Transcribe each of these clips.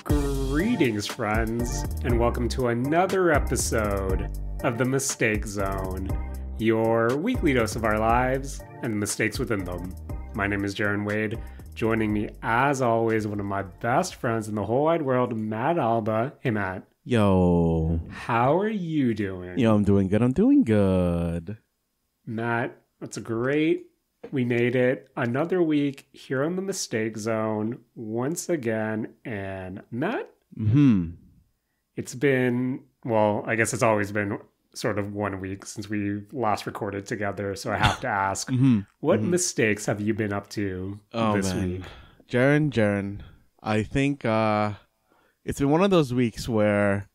Greetings, friends, and welcome to another episode of The Mistake Zone, your weekly dose of our lives and the mistakes within them. My name is Jaren Wade. Joining me, as always, one of my best friends in the whole wide world, Matt Alba. Hey, Matt. Yo. How are you doing? Yo, I'm doing good. Matt, that's great. We made it another week here on the Mistake Zone once again. And Matt, it's been, well, I guess it's always been sort of 1 week since we last recorded together. So I have to ask, what mistakes have you been up to this week? Jaren, I think it's been one of those weeks where,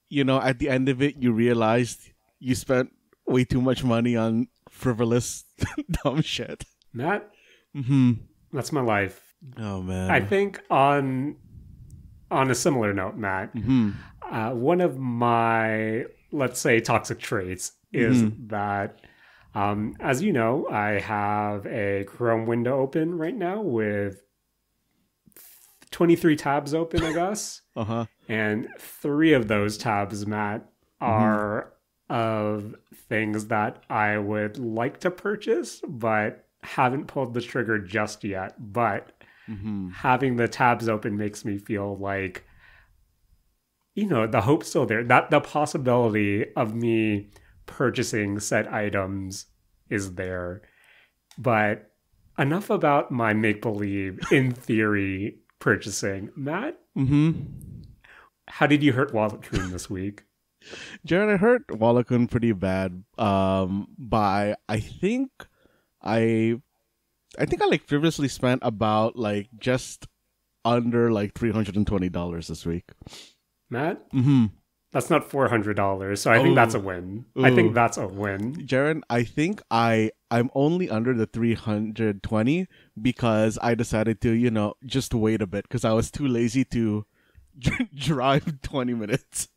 you know, at the end of it, you realized you spent way too much money on frivolous, dumb shit. Matt, that's my life. Oh, man. I think on a similar note, Matt, one of my, let's say, toxic traits is that, as you know, I have a Chrome window open right now with 23 tabs open, I guess. And 3 of those tabs, Matt, are of things that I would like to purchase, but haven't pulled the trigger just yet. But having the tabs open makes me feel like, you know, the hope's still there. That the possibility of me purchasing said items is there. But enough about my make-believe, in theory, purchasing. Matt, how did you hurt Wallet Coon this week? Jaren, I hurt Wallachon pretty bad by, I think I like previously spent about like just under like $320 this week. Matt? That's not $400, so I think that's a win. I think that's a win. Jaren, I think I'm only under the 320 because I decided to, you know, just wait a bit because I was too lazy to drive 20 minutes.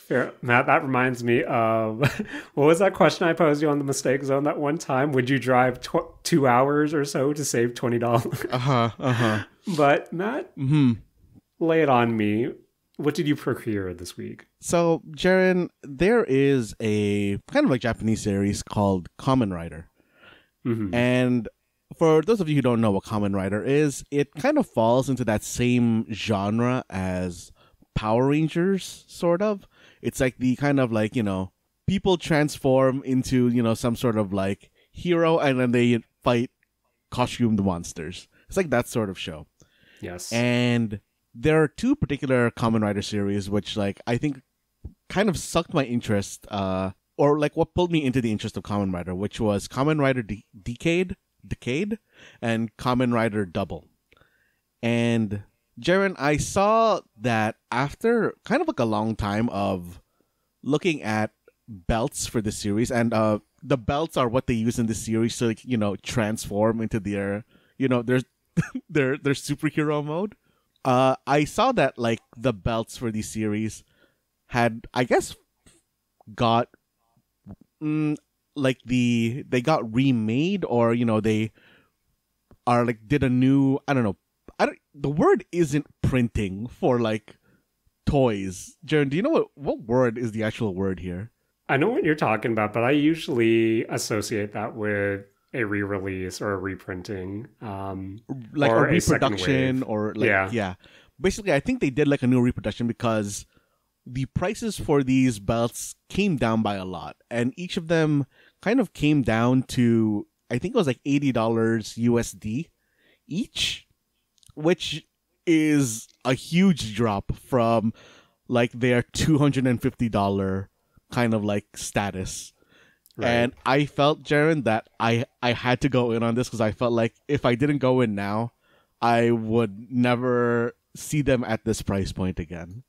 Fair. Matt, that reminds me of, what was that question I posed you on the Mistake Zone that one time? Would you drive 2 hours or so to save $20? But Matt, lay it on me. What did you procure this week? So, Jaren, there is a kind of like Japanese series called Kamen Rider. And for those of you who don't know what Kamen Rider is, it kind of falls into that same genre as Power Rangers, sort of. It's like the kind of like, you know, people transform into, you know, some sort of like hero and then they fight costumed monsters. It's like that sort of show. Yes. And there are 2 particular Kamen Rider series which like I think kind of sucked my interest, or like what pulled me into the interest of Kamen Rider, which was Kamen Rider Decade and Kamen Rider Double. And Jaren, I saw that after kind of like a long time of looking at belts for the series, and the belts are what they use in the series to, like, you know, transform into their, you know, their superhero mode. I saw that like the belts for these series had, I guess, got like they got remade, or, you know, they are like did a new, I don't know. The word isn't printing for like toys. Jaren, do you know what word is the actual word here? I know what you're talking about, but I usually associate that with a re-release or a reprinting, like or a reproduction, or like yeah. Basically, I think they did like a new reproduction because the prices for these belts came down by a lot, and each of them kind of came down to, I think it was like $80 USD each, which is a huge drop from like their $250 kind of like status. Right. And I felt, Jaren, that I had to go in on this because I felt like if I didn't go in now, I would never see them at this price point again.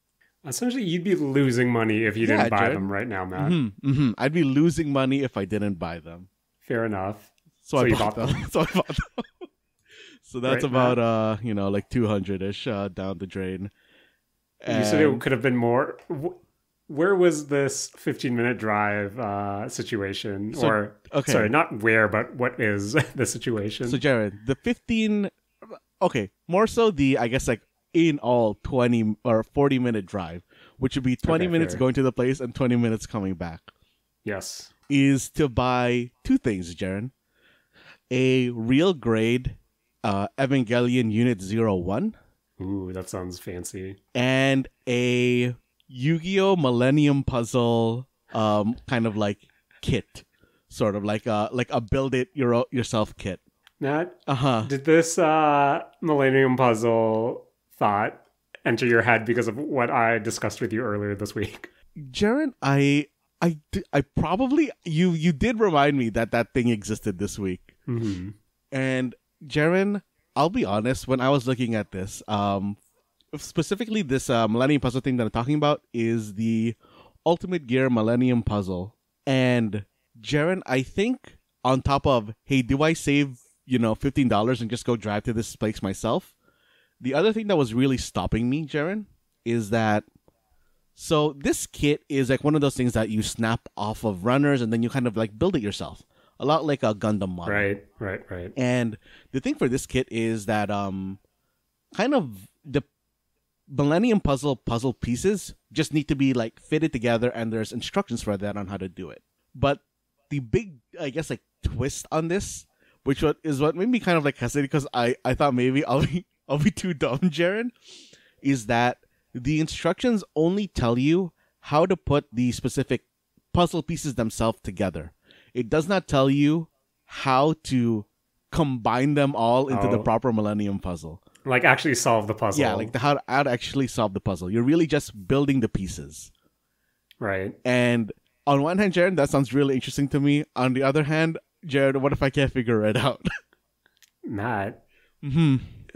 Essentially, you'd be losing money if you didn't buy them right now, Matt. I'd be losing money if I didn't buy them. Fair enough. So I bought them. So I bought them. So that's about, you know, like 200-ish down the drain. And you said it could have been more. Where was this 15-minute drive situation? Sorry, not where, but what is the situation? So, Jared, the 15... Okay, more so the, I guess, like, in all 20 or 40-minute drive, which would be 20 minutes going to the place and 20 minutes coming back. Yes. Is to buy two things, Jaren. A real grade Evangelion Unit 01. Ooh, that sounds fancy. And a Yu-Gi-Oh! Millennium Puzzle kind of like kit. Sort of like a build it yourself kit. Matt, did this Millennium Puzzle thought enter your head because of what I discussed with you earlier this week? Jaren, I probably you did remind me that thing existed this week. Mm-hmm. And Jaren, I'll be honest, when I was looking at this, specifically this Millennium Puzzle thing that I'm talking about is the Ultimate Gear Millennium Puzzle. And Jaren, I think on top of, hey, do I save, $15 and just go drive to this place myself? The other thing that was really stopping me, Jaren, is that so this kit is like one of those things that you snap off of runners and then you kind of like build it yourself. A lot like a Gundam model. Right. And the thing for this kit is that kind of the Millennium puzzle pieces just need to be like fitted together and there's instructions for that on how to do it. But the big, I guess, like twist on this, which is what made me kind of like hesitate because I thought maybe I'll be too dumb, Jaren, is that the instructions only tell you how to put the specific puzzle pieces themselves together. It does not tell you how to combine them all into the proper Millennium Puzzle. Like actually solve the puzzle. Yeah, like how to actually solve the puzzle. You're really just building the pieces. Right. And on one hand, Jaren, that sounds really interesting to me. On the other hand, Jaren, what if I can't figure it out? Matt.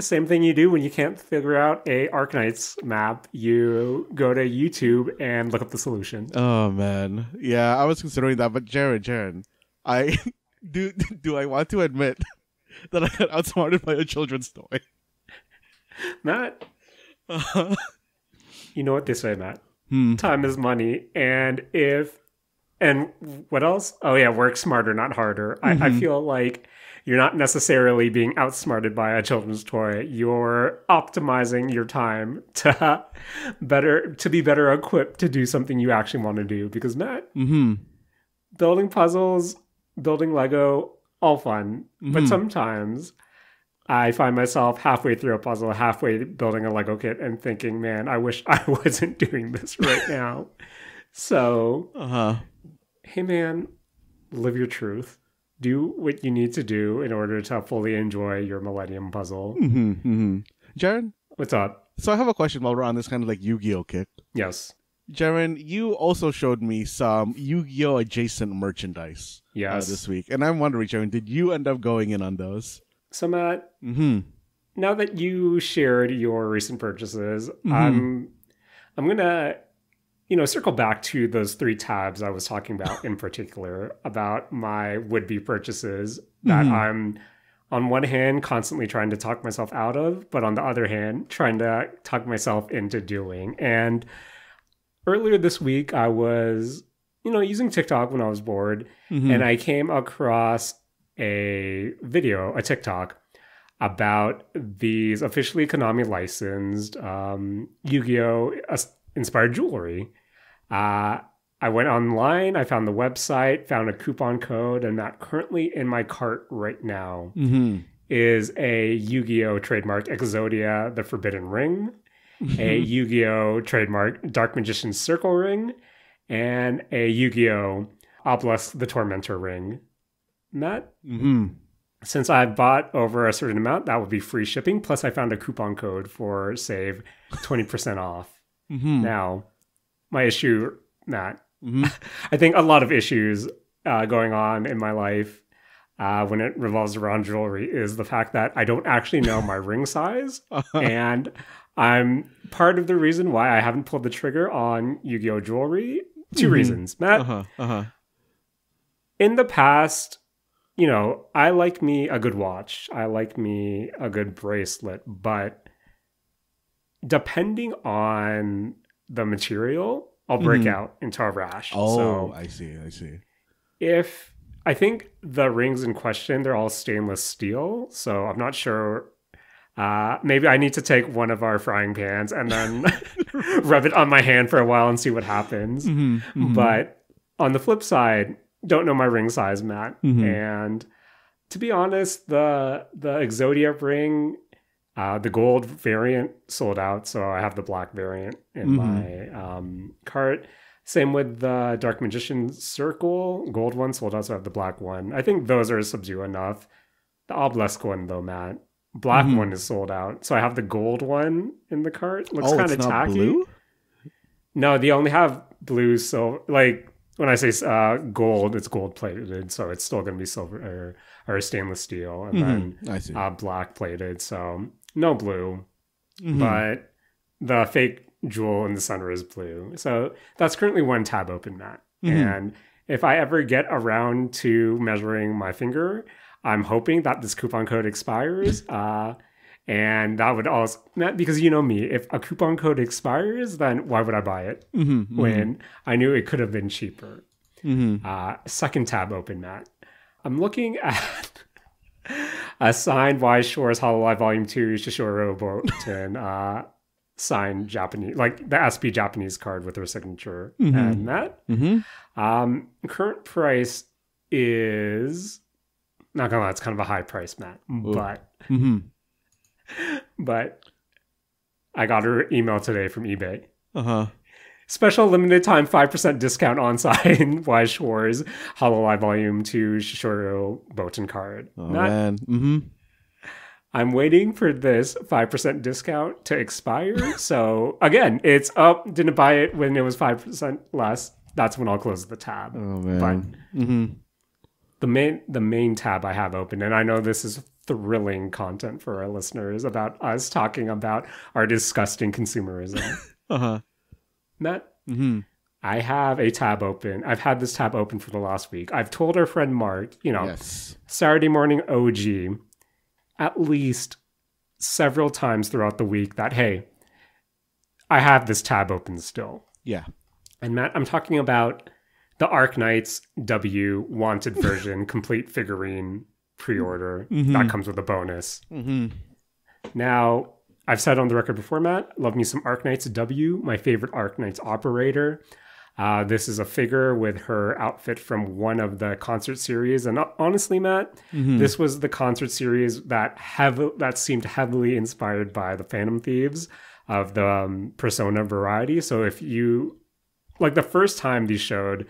Same thing you do when you can't figure out a Arknights map. You go to YouTube and look up the solution. Oh, man. Yeah, I was considering that. But Jaren, I do I want to admit that I got outsmarted by a children's toy? Matt, you know what they say, Matt? Time is money. And what else? Oh, yeah, work smarter, not harder. I feel like you're not necessarily being outsmarted by a children's toy. You're optimizing your time to be better equipped to do something you actually want to do. Because, Matt, building puzzles, building Lego, all fun. But sometimes I find myself halfway through a puzzle, halfway building a Lego kit and thinking, man, I wish I wasn't doing this right now. So, hey, man, live your truth. Do what you need to do in order to fully enjoy your Millennium Puzzle. Jaren? What's up? So I have a question while we're on this kind of like Yu-Gi-Oh kick. Yes. Jaren, you also showed me some Yu-Gi-Oh adjacent merchandise this week. And I'm wondering, Jaren, did you end up going in on those? So, Matt, now that you shared your recent purchases, I'm going to circle back to those 3 tabs I was talking about in particular about my would-be purchases that I'm, on one hand, constantly trying to talk myself out of, but on the other hand, trying to talk myself into doing. And earlier this week, I was, using TikTok when I was bored, and I came across a TikTok about these officially Konami licensed Yu-Gi-Oh! Inspired jewelry. I went online, I found the website, found a coupon code, and that currently in my cart right now is a Yu-Gi-Oh! Trademark Exodia, the Forbidden Ring, a Yu-Gi-Oh! Trademark Dark Magician's Circle Ring, and a Yu-Gi-Oh! Obelisk the Tormentor Ring. Matt, since I bought over a certain amount, that would be free shipping, plus I found a coupon code for save 20% off. Now, my issue, Matt, I think a lot of issues going on in my life when it revolves around jewelry is the fact that I don't actually know my ring size. And I'm part of the reason why I haven't pulled the trigger on Yu-Gi-Oh! Jewelry. 2 reasons, Matt. In the past, I like me a good watch. I like me a good bracelet. But depending on the material, I'll break out into a rash. Oh, so I see. I think the rings in question, they're all stainless steel. So I'm not sure maybe I need to take one of our frying pans and then rub it on my hand for a while and see what happens. But on the flip side, don't know my ring size, Matt. And to be honest, the Exodia ring, the gold variant sold out, so I have the black variant in my cart. Same with the Dark Magician Circle. Gold one sold out, so I have the black one. I think those are subdued enough. The Obelisk one, though, Matt. Black one is sold out. So I have the gold one in the cart. Looks kind of tacky. Blue? No, they only have blue. So, like, when I say gold, it's gold plated. So it's still going to be silver or stainless steel. And then black plated. So no blue. But the fake jewel in the center is blue. So that's currently one tab open, Matt. And if I ever get around to measuring my finger, I'm hoping that this coupon code expires. And that would also, Matt, because you know me, if a coupon code expires, then why would I buy it when I knew it could have been cheaper? Second tab open, Matt. I'm looking at a signed Wise Shores Hololive Volume 2 Shishiro Boten signed Japanese, like the SP Japanese card with their signature. And that current price is, not gonna lie, it's kind of a high price, Matt. But I got her email today from eBay. Special limited time 5% discount on sign Wise Shores Hololive Volume 2 Shishiro Boten card. Man. I'm waiting for this 5% discount to expire. So again, it's up. Didn't buy it when it was 5% less. That's when I'll close the tab. Oh man. But the main tab I have open, and I know this is thrilling content for our listeners about us talking about our disgusting consumerism. Matt, I have a tab open. I've had this tab open for the last week. I've told our friend Mark, Saturday morning OG, at least several times throughout the week that, hey, I have this tab open still. Yeah. And Matt, I'm talking about the Arknights W wanted version complete figurine pre-order that comes with a bonus. Now, I've said on the record before, Matt, love me some Arknights W, my favorite Arknights operator. This is a figure with her outfit from one of the concert series. And honestly, Matt, this was the concert series that seemed heavily inspired by the Phantom Thieves of the Persona variety. So if you, like the first time these showed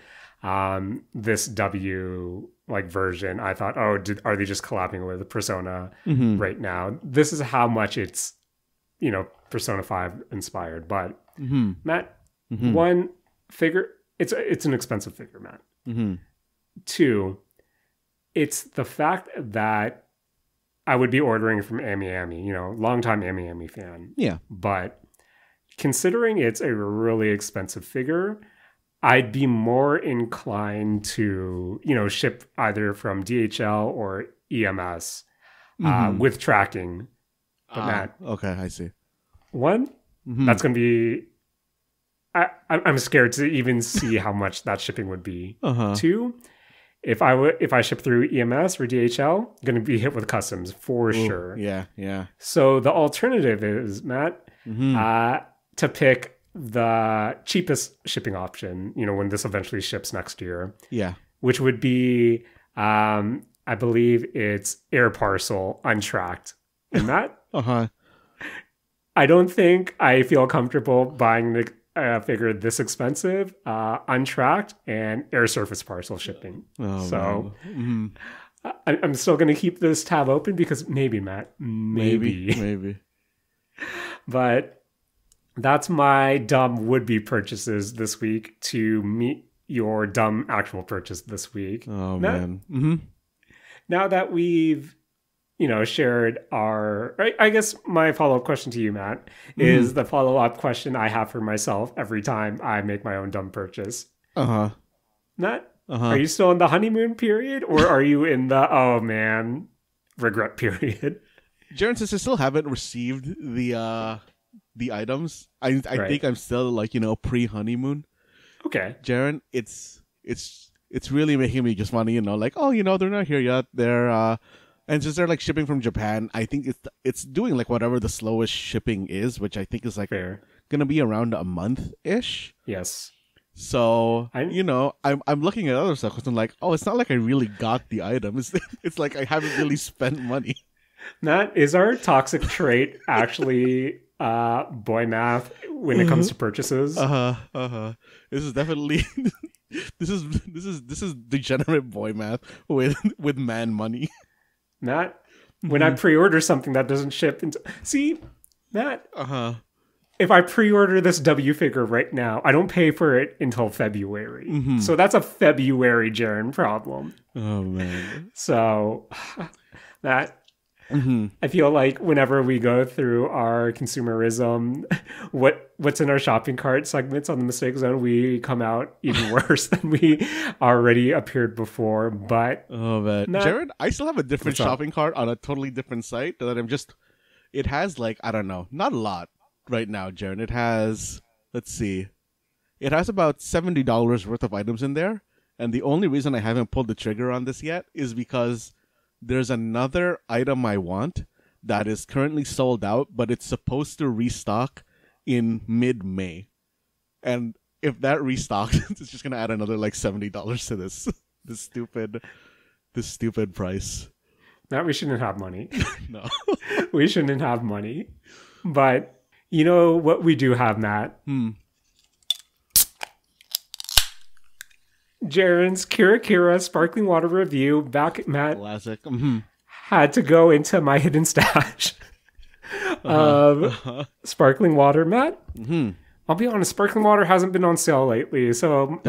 this W like version, I thought, are they just collabing with Persona right now? This is how much it's, Persona 5 inspired. But Matt, one, figure, it's an expensive figure, Matt. Two, it's the fact that I would be ordering from Amy, longtime Amy fan. Yeah. But considering it's a really expensive figure, I'd be more inclined to, ship either from DHL or EMS with tracking. But Matt, okay, I see. One, that's going to be, I'm scared to even see how much that shipping would be. Two, if I ship through EMS or DHL, going to be hit with customs for sure. Yeah. So the alternative is, Matt, to pick the cheapest shipping option, when this eventually ships next year. Yeah. Which would be, I believe it's air parcel untracked. And that, I don't think I feel comfortable buying the figure this expensive, untracked, and air surface parcel shipping. I'm still going to keep this tab open because maybe, Matt, maybe. But that's my dumb would-be purchases this week to meet your dumb actual purchase this week. Oh, man. Now that we've, shared I guess my follow-up question to you, Matt, is the follow-up question I have for myself every time I make my own dumb purchase. Matt, are you still in the honeymoon period or are you in the, regret period? Jaren, since I still haven't received the items, I think I'm still pre-honeymoon. Okay. Jaren, it's really making me just want to, they're not here yet. They're And since they're like shipping from Japan, I think it's doing like whatever the slowest shipping is, which I think is like Fair. gonna be around a month ish. Yes. So I'm looking at other stuff because I'm like, oh, it's not like I really got the item. It's like I haven't really spent money. Matt, is our toxic trait actually boy math when it comes to purchases? This is definitely this is degenerate boy math with man money. Matt, when I pre-order something that doesn't ship see, Matt. If I pre-order this W figure right now, I don't pay for it until February. So that's a February Jaren problem. Oh man. So that I feel like whenever we go through our consumerism, what's in our shopping cart segments on the mistake zone, we come out even worse than we already appeared before. But oh man, Jaren, I still have a different shopping cart on a totally different site that it has like, I don't know, not a lot right now, Jaren. It has, let's see, it has about $70 worth of items in there, and the only reason I haven't pulled the trigger on this yet is because there's another item I want that is currently sold out, but it's supposed to restock in mid-May. And if that restocks, it's just gonna add another like $70 to this stupid price. Matt, we shouldn't have money. No. We shouldn't have money. But you know what we do have, Matt? Jaren's Kira Kira Sparkling Water review. Back, Matt. Classic. Had to go into my hidden stash of sparkling water, Matt. I'll be honest, sparkling water hasn't been on sale lately, so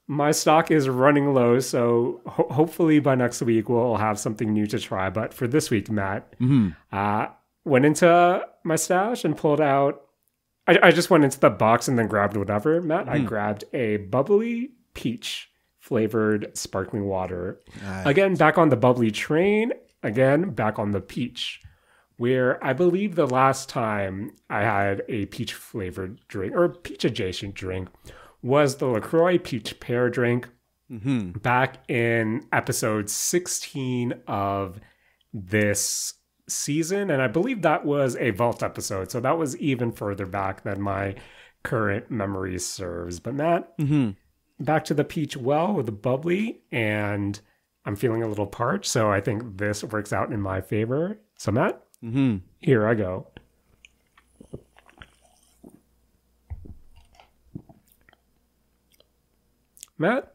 my stock is running low. So hopefully by next week we'll have something new to try. But for this week, Matt, went into my stash and pulled out. I just went into the box and then grabbed whatever, Matt. I grabbed a Bubly peach flavored sparkling water. Nice. Again, back on the Bubly train. Again, back on the peach. Where I believe the last time I had a peach flavored drink or peach adjacent drink was the LaCroix peach pear drink back in episode 16 of this season, and I believe that was a vault episode, so that was even further back than my current memory serves. But Matt, back to the peach well with the Bubly, and I'm feeling a little parched, so I think this works out in my favor. So Matt, here I go. Matt,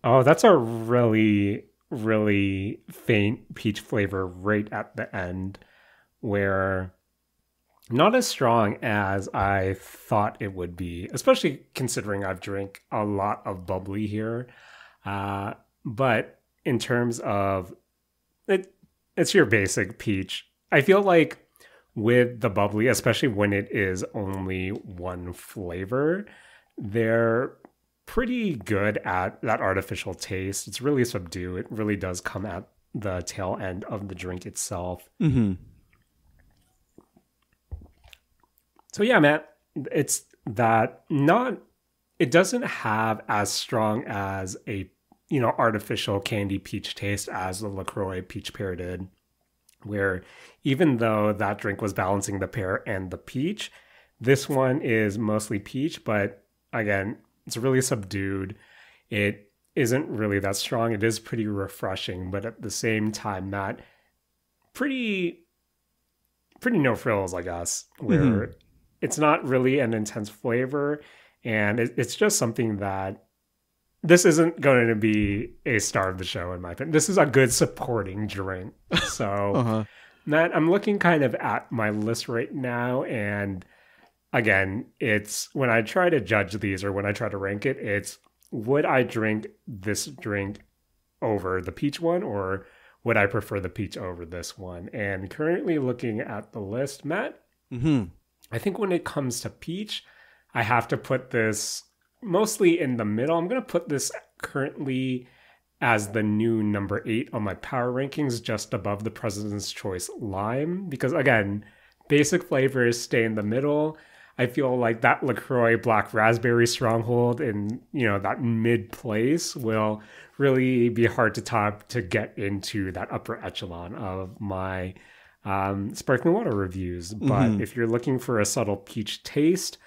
oh, that's a really faint peach flavor right at the end, where not as strong as I thought it would be, especially considering I've drank a lot of Bubly here. But in terms of it, it's your basic peach. I feel like with the Bubly, especially when it is only one flavor, they're pretty good at that artificial taste. It's really subdued. It really does come at the tail end of the drink itself. So yeah, Matt, it's that it doesn't have as strong as a, artificial candy peach taste as the LaCroix peach pear did, where even though that drink was balancing the pear and the peach, this one is mostly peach, but again, it's really subdued. It isn't really that strong. It is pretty refreshing, but at the same time, Matt, pretty no frills, I guess, where it's not really an intense flavor, and it's just something that this isn't going to be a star of the show, in my opinion. This is a good supporting drink. So, Matt, I'm looking kind of at my list right now, and again, it's when I try to judge these or when I try to rank it, it's would I drink this drink over the peach one, or would I prefer the peach over this one? And currently looking at the list, Matt, I think when it comes to peach, I have to put this mostly in the middle. I'm going to put this currently as the new number 8 on my power rankings, just above the President's Choice Lime, because again, basic flavors stay in the middle. I feel like that LaCroix Black Raspberry Stronghold in, that mid place will really be hard to top to get into that upper echelon of my sparkling water reviews. But if you're looking for a subtle peach taste,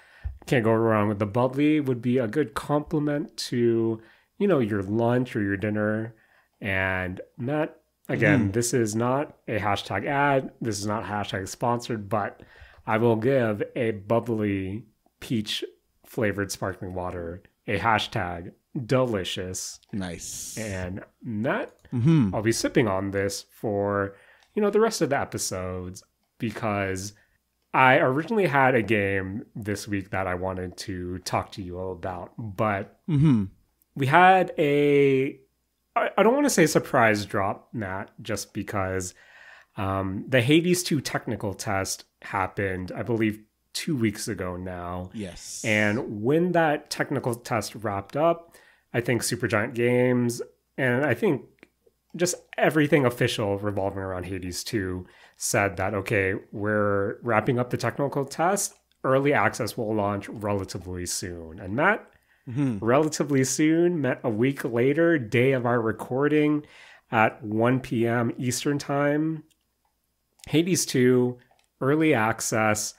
can't go wrong with the bubbly. Would be a good complement to, your lunch or your dinner. And Matt, again, this is not a hashtag ad. This is not hashtag sponsored, but I will give a bubbly peach flavored sparkling water a hashtag delicious. Nice. And Matt, I'll be sipping on this for, the rest of the episodes, because I originally had a game this week that I wanted to talk to you all about, but we had I don't want to say surprise drop, Matt, just because the Hades 2 technical test happened, I believe, 2 weeks ago now. Yes. And when that technical test wrapped up, I think Supergiant Games, and I think just everything official revolving around Hades 2 said that, okay, we're wrapping up the technical test. Early access will launch relatively soon. And Matt, relatively soon meant a week later, day of our recording at 1 p.m. Eastern Time. Hades 2, early access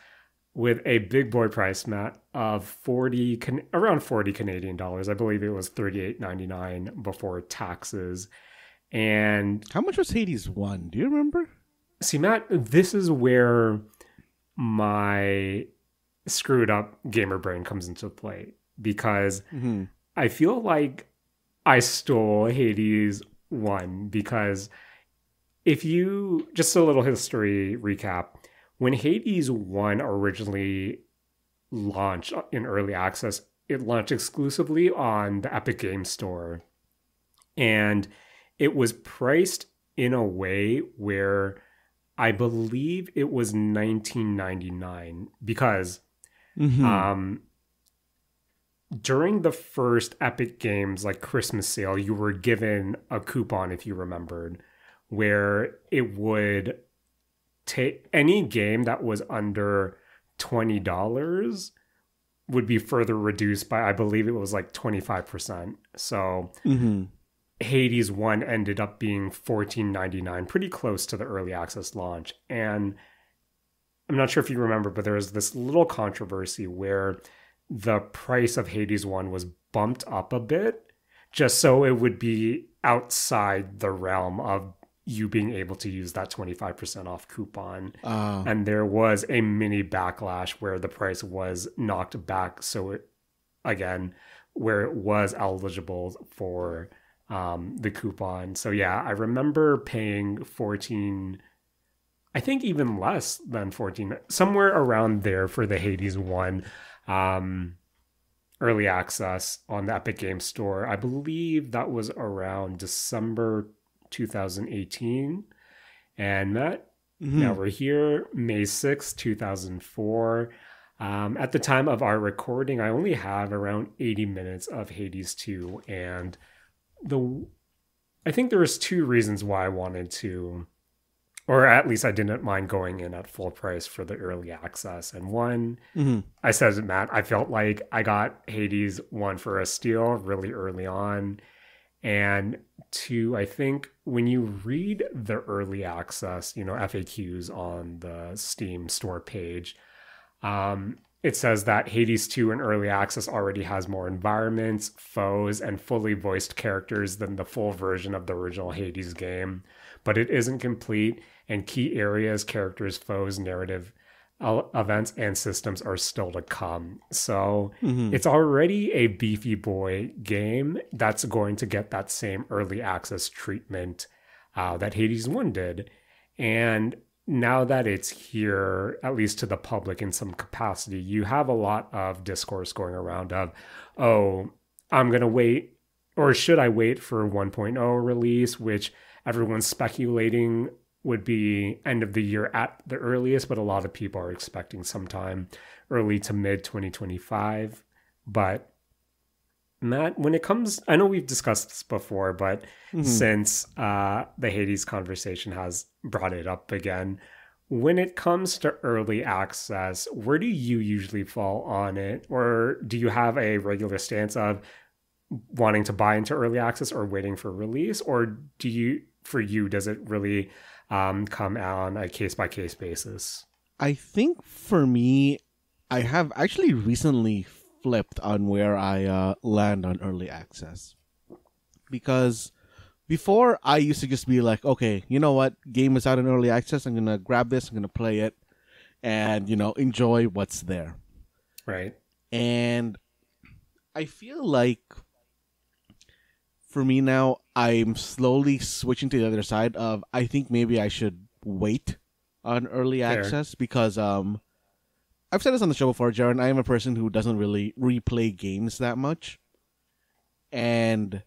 with a big boy price, Matt, of around 40 Canadian dollars. I believe it was $38.99 before taxes. And how much was Hades 1? Do you remember? See, Matt, this is where my screwed up gamer brain comes into play, because I feel like I stole Hades 1, because if you, just a little history recap, when Hades 1 originally launched in early access, it launched exclusively on the Epic Games Store. And it was priced in a way where I believe it was $19.99, because during the first Epic Games like Christmas sale, you were given a coupon, if you remembered, where it would take any game that was under $20 would be further reduced by, I believe it was like 25%. So Hades 1 ended up being $14.99, pretty close to the early access launch. And I'm not sure if you remember, but there was this little controversy where the price of Hades 1 was bumped up a bit, just so it would be outside the realm of you being able to use that 25% off coupon. And there was a mini backlash where the price was knocked back. So where it was eligible for the coupon. So yeah, I remember paying 14, I think even less than 14, somewhere around there for the Hades 1 early access on the Epic Games Store. I believe that was around December 2018. And Matt, now we're here, May 6th, 2004. At the time of our recording, I only have around 80 minutes of Hades 2. And I think there was 2 reasons why I wanted to, or at least I didn't mind going in at full price for the early access. And one, I said to Matt, I felt like I got Hades 1 for a steal really early on. And 2, I think when you read the early access, FAQs on the Steam store page, it says that Hades 2 in early access already has more environments, foes, and fully voiced characters than the full version of the original Hades game. But it isn't complete, and key areas, characters, foes, narrative events, and systems are still to come. So it's already a beefy boy game that's going to get that same early access treatment that Hades 1 did. And now that it's here, at least to the public in some capacity, you have a lot of discourse going around of, oh, I'm going to wait, or should I wait for 1.0 release, which everyone's speculating would be end of the year at the earliest, but a lot of people are expecting sometime early to mid 2025. But Matt, when it comes, I know we've discussed this before, but since the Hades conversation has brought it up again, when it comes to early access, where do you usually fall on it? Or do you have a regular stance of wanting to buy into early access or waiting for release, or for you, does it really come on a case-by-case basis? I think for me, I have actually recently flipped on where I land on early access. Because before, I used to just be like, okay, you know what? Game is out in early access. I'm going to grab this. I'm going to play it and, enjoy what's there. Right. And I feel like for me now, I'm slowly switching to the other side of, I think maybe I should wait on early access because I've said this on the show before, Jaren. I am a person who doesn't really replay games that much. And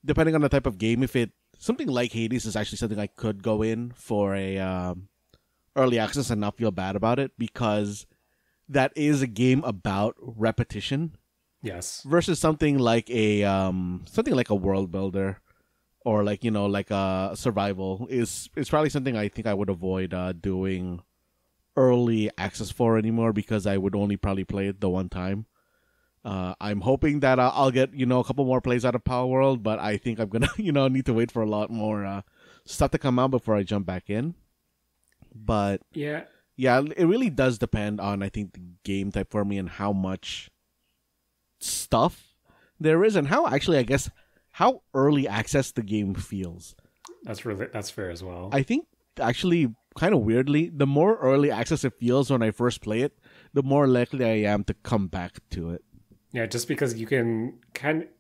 depending on the type of game, if something like Hades is actually something I could go in for a early access and not feel bad about it, because that is a game about repetition. Yes. Versus something like a world builder, or like a survival is probably something I think I would avoid doing early access for anymore, because I would only probably play it the one time. I'm hoping that I'll get a couple more plays out of Power World, but I think I'm gonna need to wait for a lot more stuff to come out before I jump back in. But yeah, it really does depend on, I think, the game type for me and how much stuff there is, and how early access the game feels. That's fair as well. I think actually, kind of weirdly, the more early access it feels when I first play it, the more likely I am to come back to it. Yeah, just because you can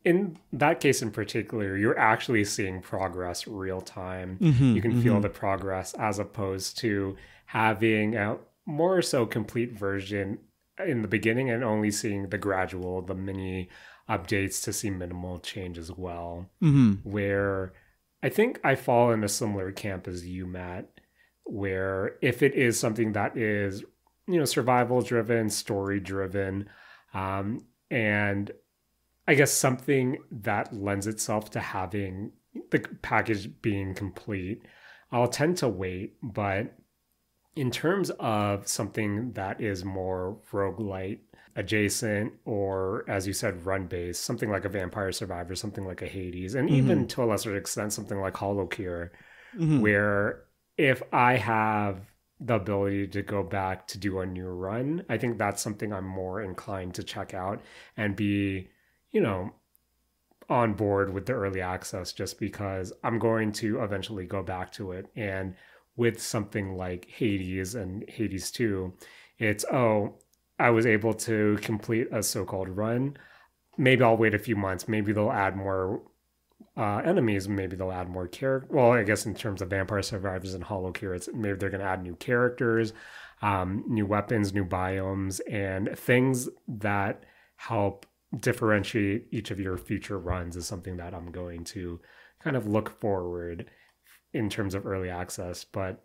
in that case in particular, you're actually seeing progress real time. You can feel the progress, as opposed to having a more so complete version in the beginning and only seeing the mini updates to see minimal change as well. Where I think I fall in a similar camp as you, Matt, where if it is something that is, survival driven, story driven, and I guess something that lends itself to having the package being complete, I'll tend to wait. But in terms of something that is more roguelite adjacent, or as you said, run based, something like a Vampire Survivor, something like a Hades, and even to a lesser extent, something like Hollow Cure, where if I have the ability to go back to do a new run, I think that's something I'm more inclined to check out and be, on board with the early access, just because I'm going to eventually go back to it. And with something like Hades and Hades 2, it's, I was able to complete a so-called run. Maybe I'll wait a few months. Maybe they'll add more enemies. Maybe they'll add more characters. Well, I guess in terms of Vampire Survivors and Hollow Cure, maybe they're going to add new characters, new weapons, new biomes, and things that help differentiate each of your future runs is something that I'm going to kind of look forward in terms of early access. But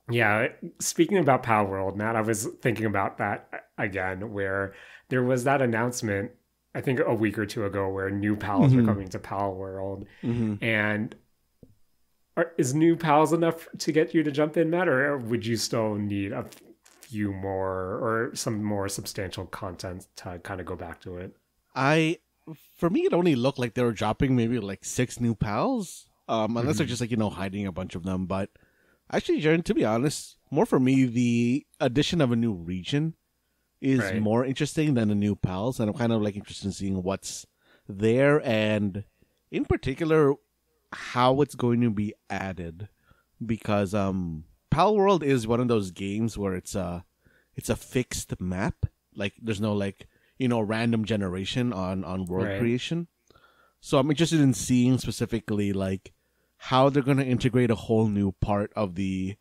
yeah, speaking about Power World, Matt, I was thinking about that again, where there was that announcement, I think a week or two ago, where new pals are coming to Power World. And is new pals enough to get you to jump in, Matt, or would you still need a few more or some more substantial content to kind of go back to it? For me, it only looked like they were dropping maybe like 6 new pals, unless they're just hiding a bunch of them. But actually, Jaren, to be honest, more for me, the addition of a new region is more interesting than the new pals, and I'm kind of interested in seeing what's there, and in particular how it's going to be added, because Pal World is one of those games where it's a fixed map, there's no random generation on world creation. So I'm interested in seeing specifically how they're going to integrate a whole new part of the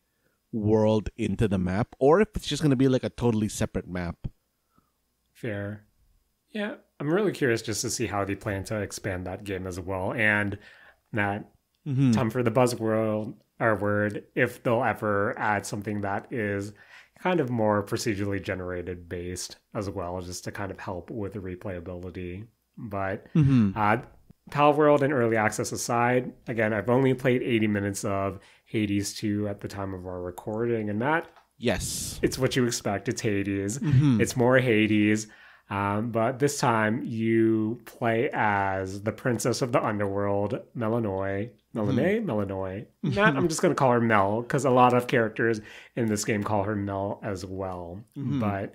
world into the map, or if it's just going to be a totally separate map. Fair. Yeah, I'm really curious just to see how they plan to expand that game as well. And Matt, time for the buzzword, our word, if they'll ever add something that is kind of more procedurally generated based as well, just to kind of help with the replayability. But Pal World and early access aside, again, I've only played 80 minutes of Hades 2 at the time of our recording, and Matt, yes, it's what you expect. It's Hades. It's more Hades. But this time you play as the princess of the underworld, Melanoy. Melanoy. Matt, I'm just going to call her Mel because a lot of characters in this game call her Mel as well. But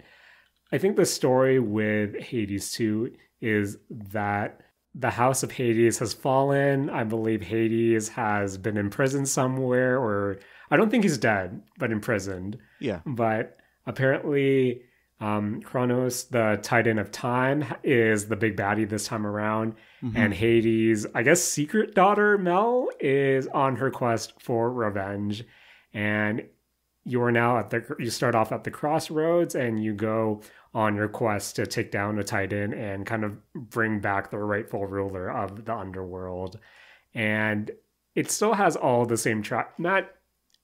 I think the story with Hades 2 is that the House of Hades has fallen. I believe Hades has been imprisoned somewhere, or I don't think he's dead, but imprisoned. Yeah. But apparently, Kronos, the Titan of Time, is the big baddie this time around. And Hades, I guess, secret daughter Mel is on her quest for revenge. And you're now you start off at the crossroads and you go on your quest to take down a Titan and kind of bring back the rightful ruler of the underworld. And it still has all the same track.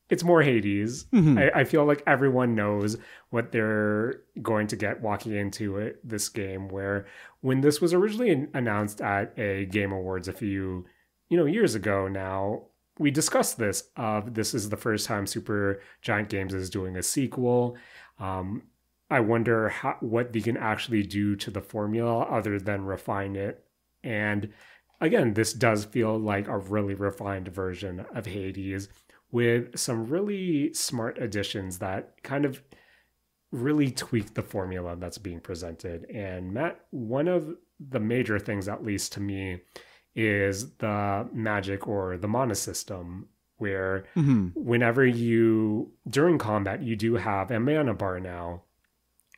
It's more Hades. I feel like everyone knows what they're going to get walking into this game, where when this was originally announced at a Game Awards a few years ago now, we discussed this. This is the first time Super Giant Games is doing a sequel. I wonder what they can actually do to the formula other than refine it. And again, this does feel like a really refined version of Hades with some really smart additions that kind of really tweak the formula that's being presented. And Matt, one of the major things, at least to me, is the magic or the mana system, where whenever during combat, you do have a mana bar now.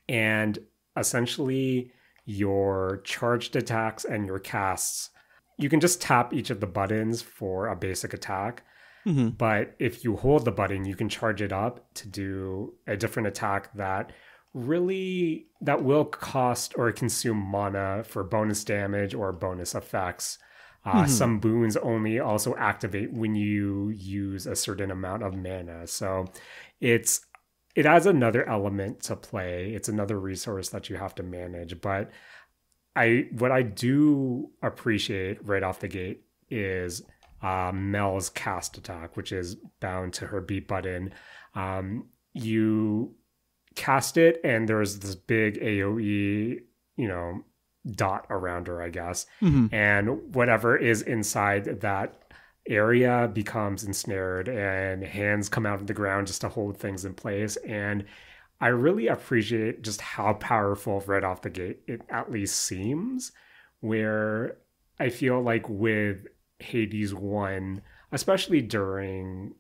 And essentially your charged attacks and your casts, you can just tap each of the buttons for a basic attack. But if you hold the button, you can charge it up to do a different attack that will cost or consume mana for bonus damage or bonus effects. Some boons only also activate when you use a certain amount of mana. So it adds another element to play. It's another resource that you have to manage. But what I do appreciate right off the gate is Mel's cast attack, which is bound to her B button. You cast it, and there's this big AoE, dot around her, I guess. And whatever is inside that area becomes ensnared, and hands come out of the ground just to hold things in place. And I really appreciate just how powerful right off the gate it at least seems, where I feel like with Hades 1, especially during,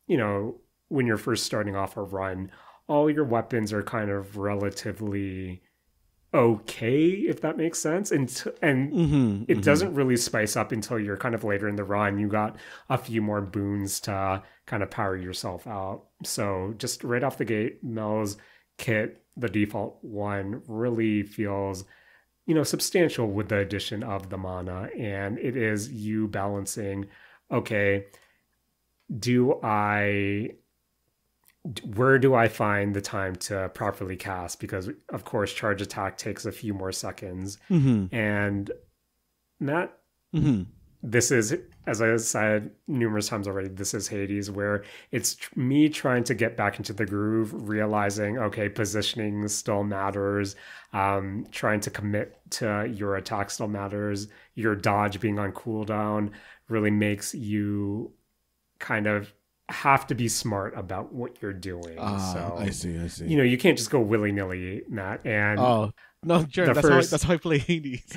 when you're first starting off a run, all your weapons are kind of relatively okay, if that makes sense. And it doesn't really spice up until you're kind of later in the run. You got a few more boons to kind of power yourself out. So just right off the gate, Mel's kit, the default one, really feels substantial with the addition of the mana. And it is you balancing, okay, where do I find the time to properly cast? Because of course, charge attack takes a few more seconds. And Matt, this is, as I said numerous times already, this is Hades, where it's me trying to get back into the groove, realizing, okay, positioning still matters. Trying to commit to your attack still matters. Your dodge being on cooldown really makes you kind of have to be smart about what you're doing. So I see. You can't just go willy-nilly, Matt. And no, Jared, that's how I play Hades.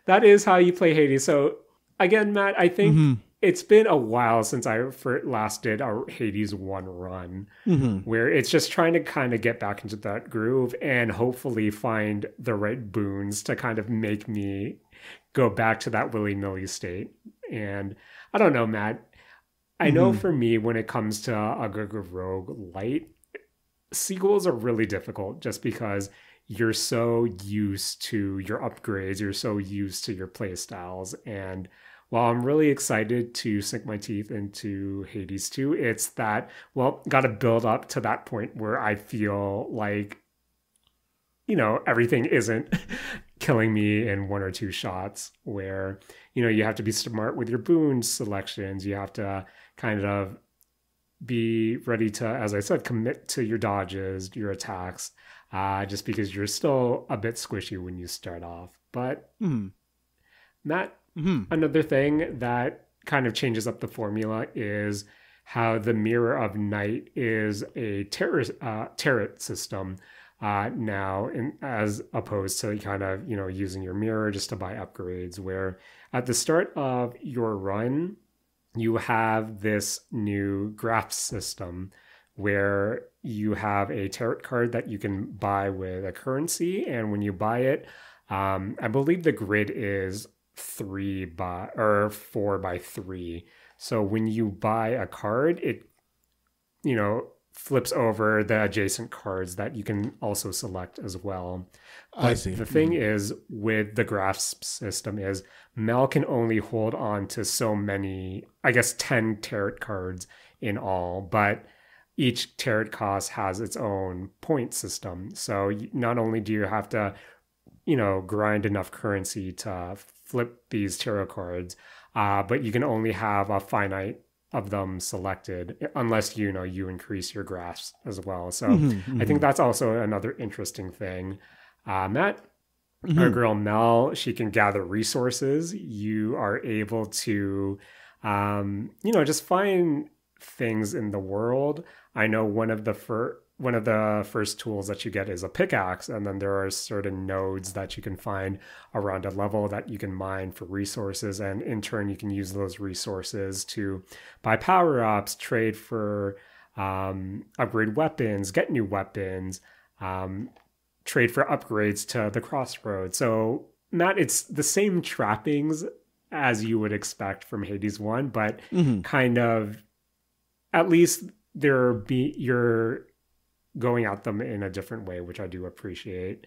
That is how you play Hades. So again, Matt, I think it's been a while since I last did a Hades 1 run, where it's just trying to kind of get back into that groove and hopefully find the right boons to kind of make me go back to that willy-nilly state. And I don't know, Matt, I know for me, when it comes to a good rogue light, sequels are really difficult just because you're so used to your upgrades, you're so used to your play styles. And while I'm really excited to sink my teeth into Hades 2, it's that, got to build up to that point where I feel like, everything isn't killing me in one or two shots, where, you have to be smart with your boon selections. You have to kind of be ready to, as I said, commit to your dodges, your attacks, just because you're still a bit squishy when you start off. But Matt, another thing that kind of changes up the formula is how the Mirror of Night is a turret system now, as opposed to kind of using your mirror just to buy upgrades. Where at the start of your run, you have this new graph system where you have a tarot card that you can buy with a currency, and when you buy it, I believe the grid is 4 by 3. So when you buy a card, it flips over the adjacent cards that you can also select as well. But I see. The thing is with the grasp system is Mel can only hold on to so many, I guess 10 tarot cards in all, but each tarot cost has its own point system. So not only do you have to, grind enough currency to flip these tarot cards, but you can only have a finite of them selected unless you increase your grasp as well. So I think that's also another interesting thing. Matt, our girl Mel, she can gather resources. You are able to just find things in the world. I know one of the first tools that you get is a pickaxe, and then there are certain nodes that you can find around a level that you can mine for resources, and in turn you can use those resources to buy power-ups, trade for upgrade weapons, get new weapons, trade for upgrades to the crossroads. So Matt, it's the same trappings as you would expect from Hades 1, but kind of, at least you're going at them in a different way, which I do appreciate.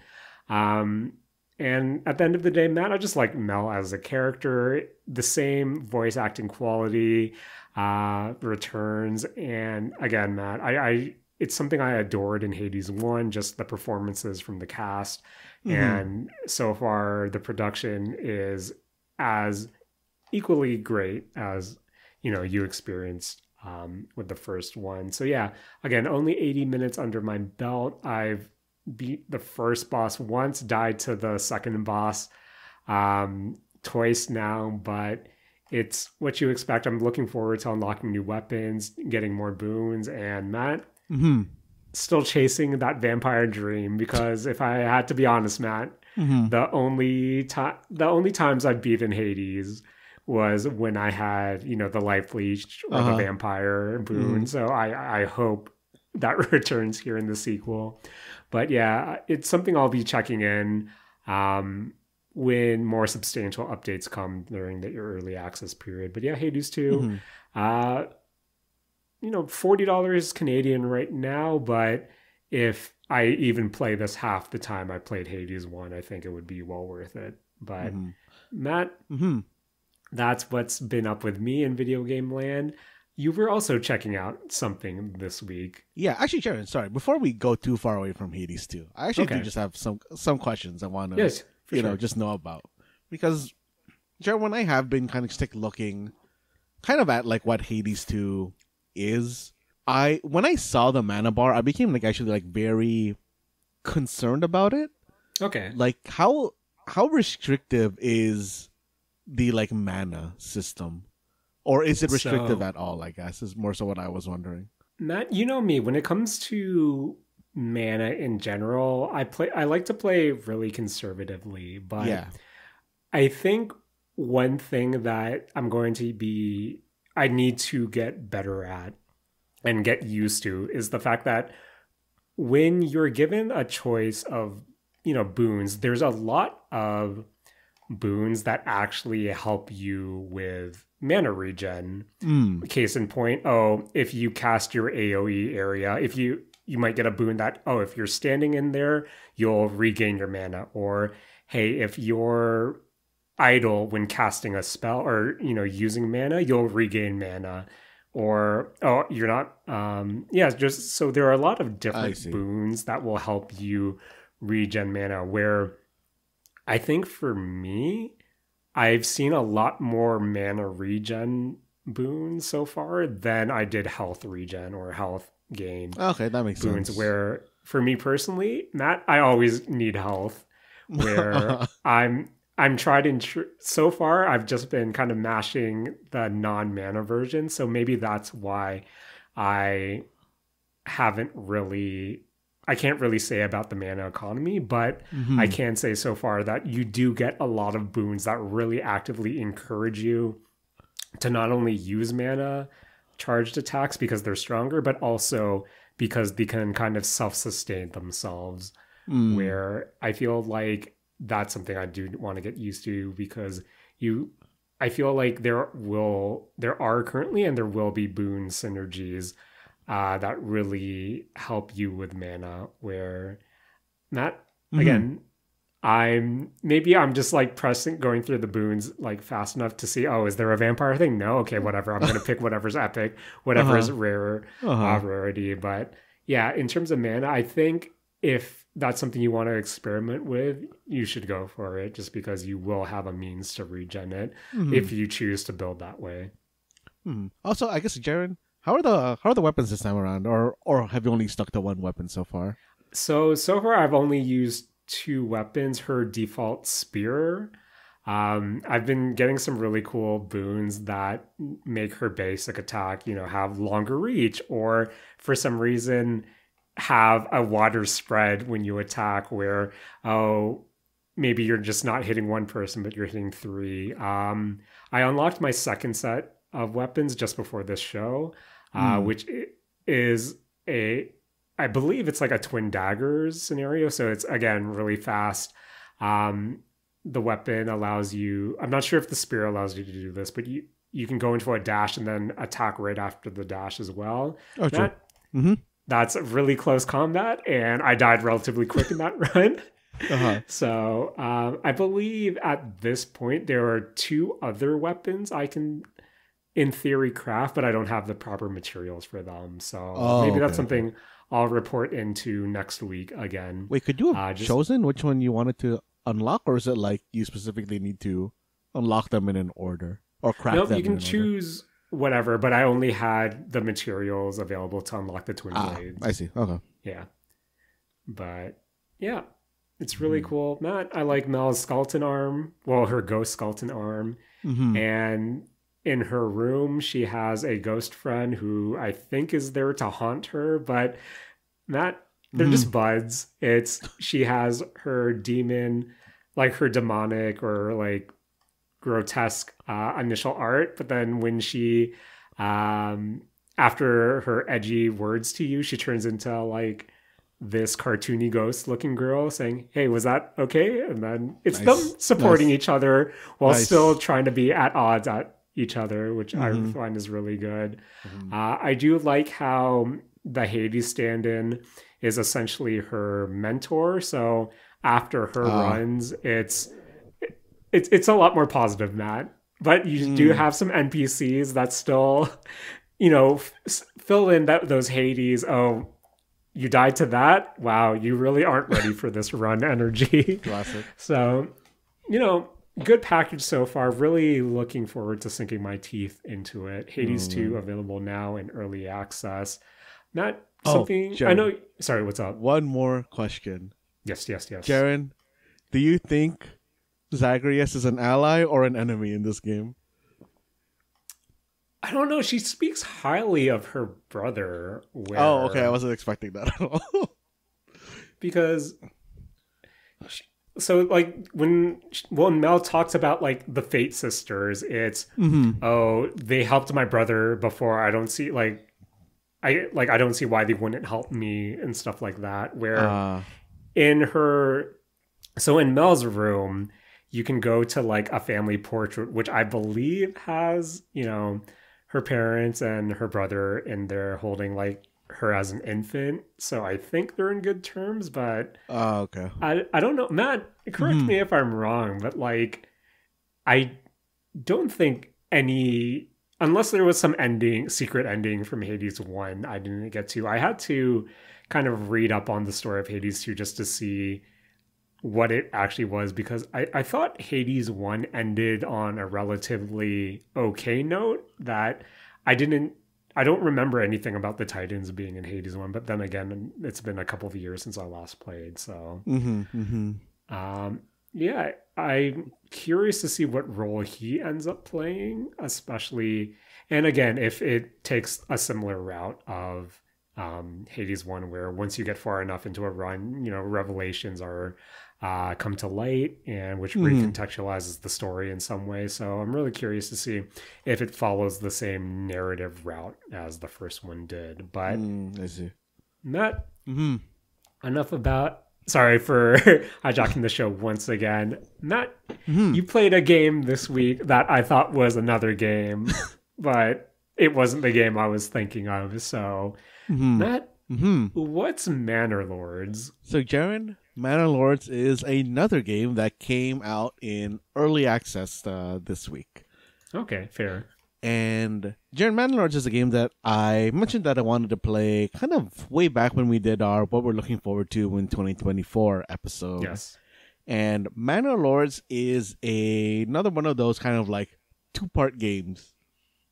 And at the end of the day, Matt, I just like Mel as a character. The same voice acting quality returns. And again, Matt, it's something I adored in Hades 1, just the performances from the cast. And so far, the production is as equally great as, you experienced with the first one. So yeah, again, only 80 minutes under my belt. I've beat the first boss once, died to the second boss twice now, but it's what you expect. I'm looking forward to unlocking new weapons, getting more boons, and Matt, still chasing that vampire dream, because if I had to be honest, Matt, the only times I've beaten Hades was when I had, the life leech or the vampire boon. So I hope that returns here in the sequel. But yeah, it's something I'll be checking in when more substantial updates come during the early access period. But yeah, Hades 2, $40 Canadian right now, but if I even play this half the time I played Hades 1, I think it would be well worth it. But Matt, that's what's been up with me in video game land. You were also checking out something this week. Yeah, actually, Jaren, sorry. Before we go too far away from Hades 2, I actually do just have some questions I want to just know about. Because, Jaren, when I have been kind of looking kind of at like what Hades 2 is, when I saw the mana bar, I became actually very concerned about it. Okay. Like how restrictive is the mana system, or is it restrictive at all? I guess is more so what I was wondering. Matt, you know me, when it comes to mana in general, I like to play really conservatively, but yeah. I think one thing that I need to get better at and get used to is the fact that when you're given a choice of boons, there's a lot of boons that actually help you with mana regen. Case in point, if you cast your AoE area, if you might get a boon that, if you're standing in there, you'll regain your mana. Or, hey, if you're idle when casting a spell or, using mana, you'll regain mana. Or, you're not, just so there are a lot of different boons that will help you regen mana, where I think for me, I've seen a lot more mana regen boons so far than I did health regen or health gain. Okay, that makes boons, sense. where for me personally, Matt, I always need health. Where I'm tried and true. So far, I've just been kind of mashing the non-mana version. So maybe that's why I haven't really. I can't really say about the mana economy, but I can say so far that you do get a lot of boons that really actively encourage you to not only use mana charged attacks because they're stronger, but also because they can kind of self-sustain themselves. Where I feel like that's something I do want to get used to, because I feel like there are currently and there will be boon synergies that really help you with mana, where not again, I'm just like going through the boons like fast enough to see, oh, is there a vampire thing? No, okay, whatever. I'm gonna pick whatever's epic, whatever is rarer rarity. But yeah, in terms of mana, I think if that's something you want to experiment with, you should go for it, just because you will have a means to regen it if you choose to build that way. Also, I guess, Jaren, how are the weapons this time around, or have you only stuck to one weapon so far? So far I've only used 2 weapons. Her default spear. I've been getting some really cool boons that make her basic attack, have longer reach, or for some reason have a wider spread when you attack, where, oh, maybe you're just not hitting one person, but you're hitting 3. I unlocked my second set of weapons just before this show, which is I believe it's like a twin daggers scenario. So it's, again, really fast. The weapon allows you, I'm not sure if the spear allows you to do this, but you can go into a dash and then attack right after the dash as well. Oh, true. That's really close combat, and I died relatively quick in that run. So I believe at this point there are 2 other weapons I can, in theory, craft, but I don't have the proper materials for them. So maybe that's something I'll report into next week again. Wait, could you have chosen which one you wanted to unlock, or is it like you specifically need to unlock them in an order or craft them? No, you can choose whatever, but I only had the materials available to unlock the twin blades. I see. Okay. Yeah. But yeah, it's really cool. Matt, I like Mel's skeleton arm. Well, her ghost skeleton arm. And in her room, she has a ghost friend who I think is there to haunt her, but Matt, they're just buds. She has her demon, like her demonic or like grotesque initial art, but then when she after her edgy words to you, she turns into like this cartoony ghost looking girl saying, "Hey, was that okay?" And then it's them supporting each other while still trying to be at odds at each other, which I find is really good. I do like how the Hades stand-in is essentially her mentor, so after her runs, it's a lot more positive, Matt. But you do have some NPCs that still, fill in those Hades. Oh, you died to that? Wow, you really aren't ready for this run energy. Classic. So, good package so far. Really looking forward to sinking my teeth into it. Hades 2 available now in early access. Matt, something... Jaren, I know... Sorry, what's up? One more question. Yes. Jaren, do you think Zagreus is an ally or an enemy in this game? I don't know. She speaks highly of her brother. Oh, okay. I wasn't expecting that at all. Because... So, like, when Mel talks about, like, the Fate Sisters, it's, oh, they helped my brother before. I don't see, I don't see why they wouldn't help me and stuff like that. Where in Mel's room, you can go to, like, a family portrait, which I believe has, her parents and her brother in there holding, like, her as an infant, so I think they're in good terms, but okay. I don't know. Matt, correct me if I'm wrong, but like I don't think unless there was some secret ending from Hades 1 I didn't get to. I had to kind of read up on the story of Hades 2 just to see what it actually was, because I thought Hades 1 ended on a relatively okay note. That I didn't I don't remember anything about the Titans being in Hades 1, but then again, it's been a couple of years since I last played, so yeah, I'm curious to see what role he ends up playing, especially, and again, if it takes a similar route of Hades 1, where once you get far enough into a run, revelations are come to light, and which recontextualizes the story in some way. So I'm really curious to see if it follows the same narrative route as the first one did. But I see. Matt, enough about. Sorry for hijacking the show once again. Matt, you played a game this week that I thought was another game, but it wasn't the game I was thinking of. So, Matt, what's Manor Lords? So, Jaren, Manor Lords is another game that came out in early access this week. Okay, fair. And Jaren, Manor Lords is a game that I mentioned that I wanted to play kind of way back when we did our What We're Looking Forward to in 2024 episode. Yes. And Manor Lords is another one of those kind of like two-part games,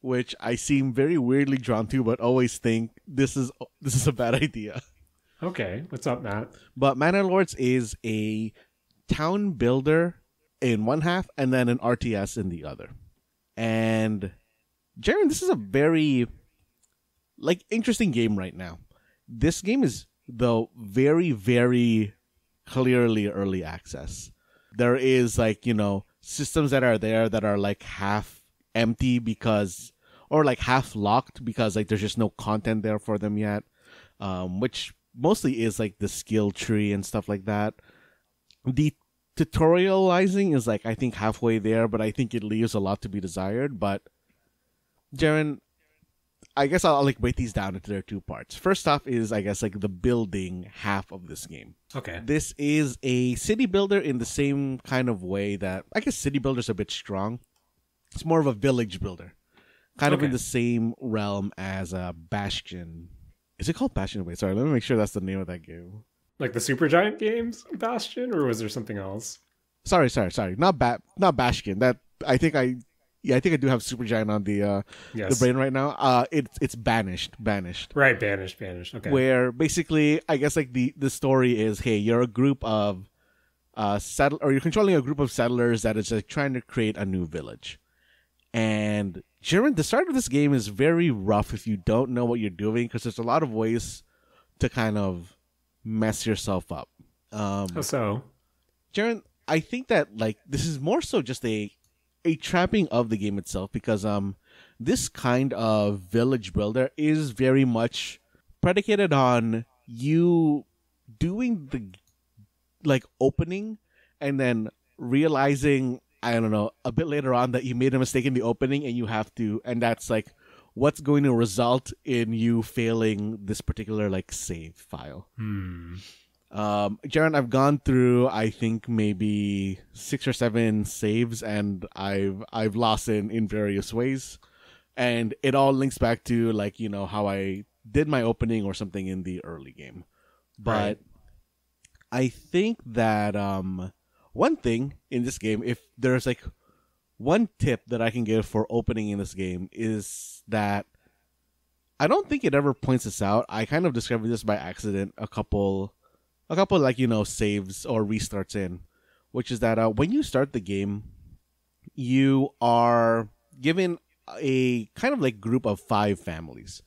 which I seem very weirdly drawn to, but always think this is a bad idea. Okay, what's up, Matt? But Manor Lords is a town builder in one half and then an RTS in the other. And Jaren, this is a very interesting game right now. This game is, though, very, very clearly early access. There is systems that are there that are like half empty or like half locked because like there's just no content there for them yet, which mostly is like the skill tree and stuff like that. The tutorializing is I think halfway there, but I think it leaves a lot to be desired. But Jaren, I guess I'll break these down into their two parts. First off is the building half of this game. Okay. This is a city builder in the same kind of way that I guess city builder's a bit strong. It's more of a village builder. Kind of in the same realm as Bastion. Is it called Bastion? Wait, sorry, let me make sure that's the name of that game. Like the Supergiant games, Bastion, or was there something else? Sorry. Not Bastion. That I think I do have Supergiant on the brain right now. It's Banished. Right, Banished. Okay. Where basically, I guess the story is, hey, you're a group of you're controlling a group of settlers that is trying to create a new village. And Jaren, the start of this game is very rough if you don't know what you're doing, because there's a lot of ways to kind of mess yourself up. How so? Jaren, I think that this is more so just a trapping of the game itself, because this kind of village builder is very much predicated on you doing the opening and then realizing, I don't know, a bit later on that you made a mistake in the opening and that's what's going to result in you failing this particular save file. Jaren, I've gone through I think maybe 6 or 7 saves, and I've lost in various ways, and it all links back to how I did my opening or something in the early game. But right. I think that one thing in this game, if there's one tip that I can give for opening in this game, is that I don't think it ever points this out. I kind of discovered this by accident a couple saves or restarts in, which is that when you start the game, you are given a kind of group of 5 families,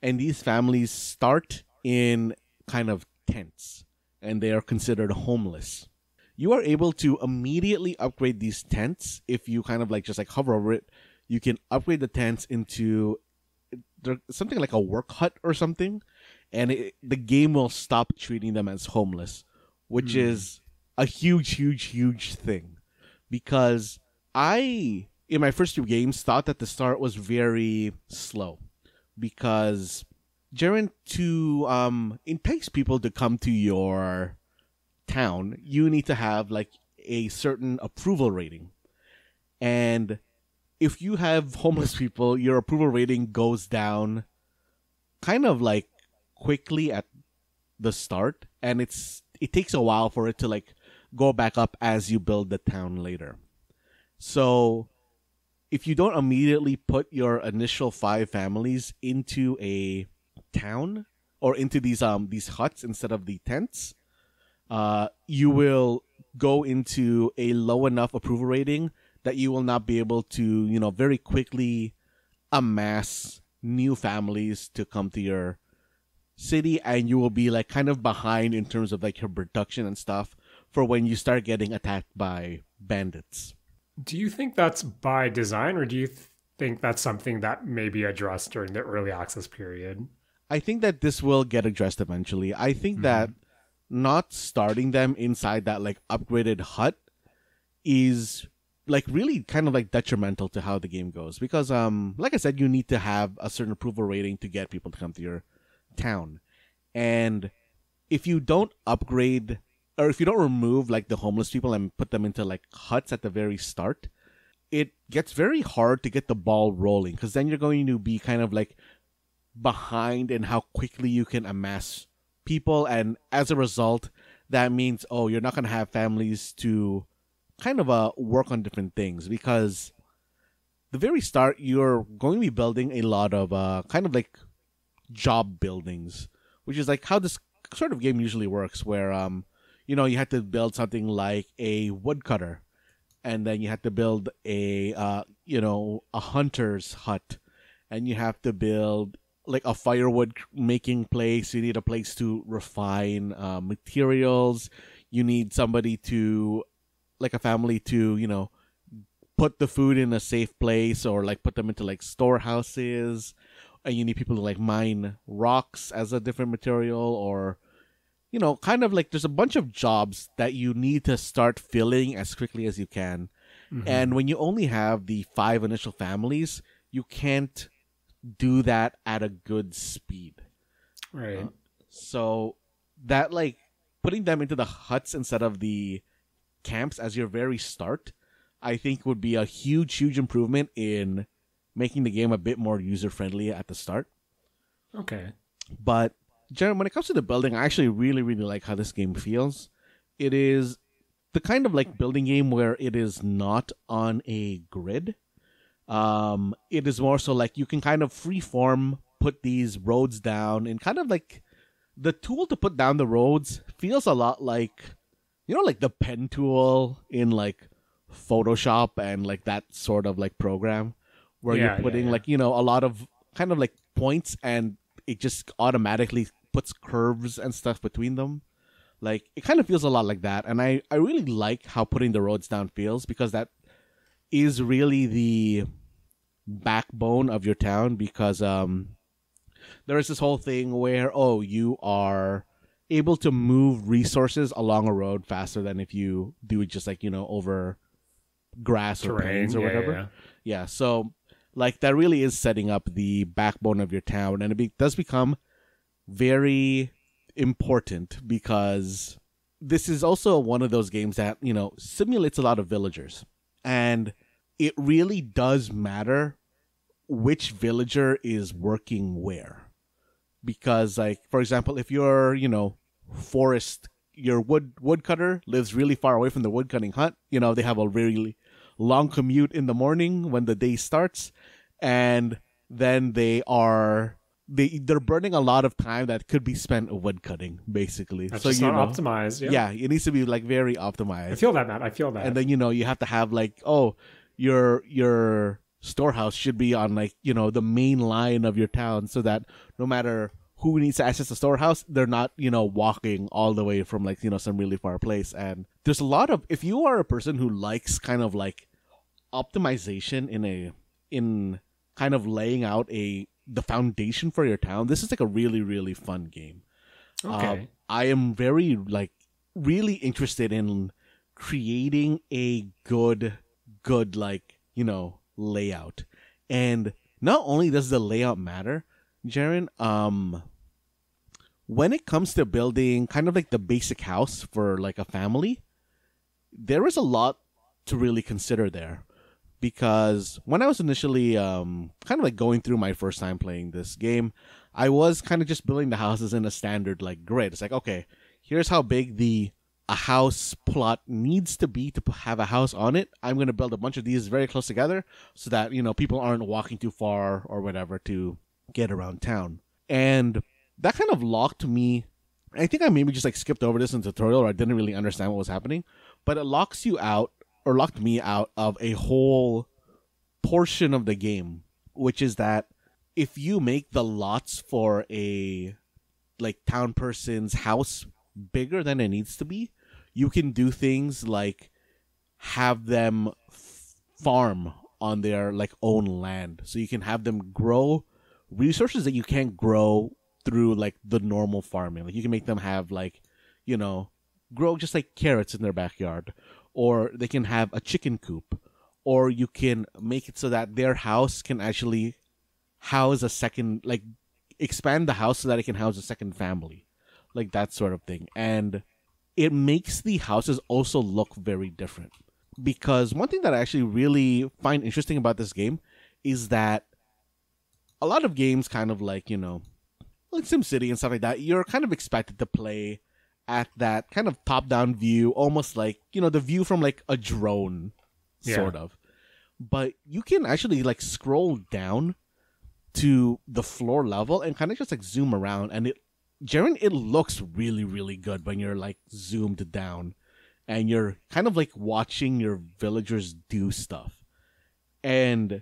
and these families start in kind of tents, and they are considered homeless. You are able to immediately upgrade these tents if you kind of just hover over it. You can upgrade the tents into something like a work hut or something, and the game will stop treating them as homeless, which is a huge thing. Because I, in my first 2 games, thought that the start was very slow. Because, Jaren, to entice people to come to your town, you need to have a certain approval rating. And if you have homeless people, your approval rating goes down kind of quickly at the start, and it takes a while for it to go back up as you build the town later. So if you don't immediately put your initial 5 families into a town or into these huts instead of the tents, you will go into a low enough approval rating that you will not be able to, very quickly amass new families to come to your city, and you will be like kind of behind in terms of like your production and stuff for when you start getting attacked by bandits. Do you think that's by design, or do you think that's something that may be addressed during the early access period? I think that this will get addressed eventually. I think that not starting them inside that like upgraded hut is like really kind of like detrimental to how the game goes, because like I said, you need to have a certain approval rating to get people to come to your town. And if you don't upgrade, or if you don't remove like the homeless people and put them into like huts at the very start, it gets very hard to get the ball rolling, because then you're going to be kind of like behind in how quickly you can amass people, and as a result that means you're not going to have families to kind of work on different things, because the very start you're going to be building a lot of kind of like job buildings, which is like how this sort of game usually works, where you had to build something like a woodcutter, and then you had to build a hunter's hut, and you have to build like a firewood making place. You need a place to refine materials. You need somebody to, like a family to, put the food in a safe place, or like put them into like storehouses. And you need people to like mine rocks as a different material, or kind of like there's a bunch of jobs that you need to start filling as quickly as you can. And when you only have the 5 initial families, you can't do that at a good speed. Right. So that like putting them into the huts instead of the camps as your very start, I think would be a huge improvement in making the game a bit more user-friendly at the start. Okay. But, Jaren, when it comes to the building, I actually really, really like how this game feels. It is the kind of like building game where it is not on a grid. It is more so like you can kind of freeform put these roads down, and kind of like the tool to put down the roads feels a lot like, like the pen tool in like Photoshop and like that sort of like program, where you're putting like, a lot of kind of like points, and it just automatically puts curves and stuff between them. Like, it kind of feels a lot like that. And I really like how putting the roads down feels, because that is really the backbone of your town, because there is this whole thing where, you are able to move resources along a road faster than if you do it just like, over grass or plains or whatever. Yeah, so like that really is setting up the backbone of your town, and it does become very important, because this is also one of those games that, simulates a lot of villagers. And it really does matter which villager is working where. Because, like, for example, if you're, your woodcutter lives really far away from the woodcutting hut, they have a really long commute in the morning when the day starts, and then they're burning a lot of time that could be spent woodcutting, basically. That's just not optimized. Yeah, it needs to be like very optimized. I feel that, Matt. I feel that. And then you have to have like, your storehouse should be on like, the main line of your town, so that no matter who needs to access the storehouse, they're not, walking all the way from like, some really far place. And there's a lot of, if you are a person who likes kind of like optimization in kind of laying out the foundation for your town, this is like a really, really fun game. Okay. I am very like really interested in creating a good like, layout. And not only does the layout matter, Jaren, when it comes to building kind of like the basic house for like a family, there is a lot to really consider there. Because when I was initially kind of like going through my first time playing this game, I was kind of just building the houses in a standard like grid. It's like, okay, here's how big the a house plot needs to be to have a house on it, I'm going to build a bunch of these very close together so that, people aren't walking too far or whatever to get around town. And that kind of locked me. I think I maybe just like skipped over this in the tutorial, or I didn't really understand what was happening, but it locks you out, or locked me out of a whole portion of the game, which is that if you make the lots for a like town person's house bigger than it needs to be, you can do things like have them farm on their like own land. So you can have them grow resources that you can't grow through like the normal farming. Like you can make them have like, grow just like carrots in their backyard, or they can have a chicken coop, or you can make it so that their house can actually house a second, like expand the house so that it can house a second family, like that sort of thing. And it makes the houses also look very different, because one thing that I actually really find interesting about this game is that a lot of games kind of like, like SimCity and stuff like that, you're kind of expected to play at that kind of top-down view, almost like, the view from like a drone, sort of. But you can actually like scroll down to the floor level and kind of just like zoom around, and it looks really, really good when you're like zoomed down and you're kind of like watching your villagers do stuff. And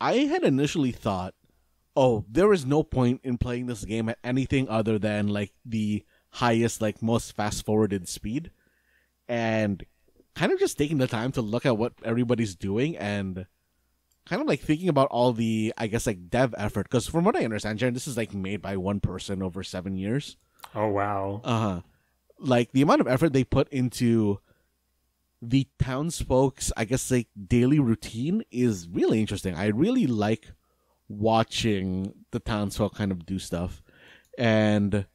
I had initially thought, oh, there is no point in playing this game at anything other than like the highest, like most fast forwarded speed, and kind of just taking the time to look at what everybody's doing and kind of like thinking about all the, I guess, like dev effort. Because from what I understand, Jaren, this is like made by one person over 7 years. Oh, wow. Like the amount of effort they put into the townsfolk's, I guess, like daily routine is really interesting. I really like watching the townsfolk kind of do stuff. And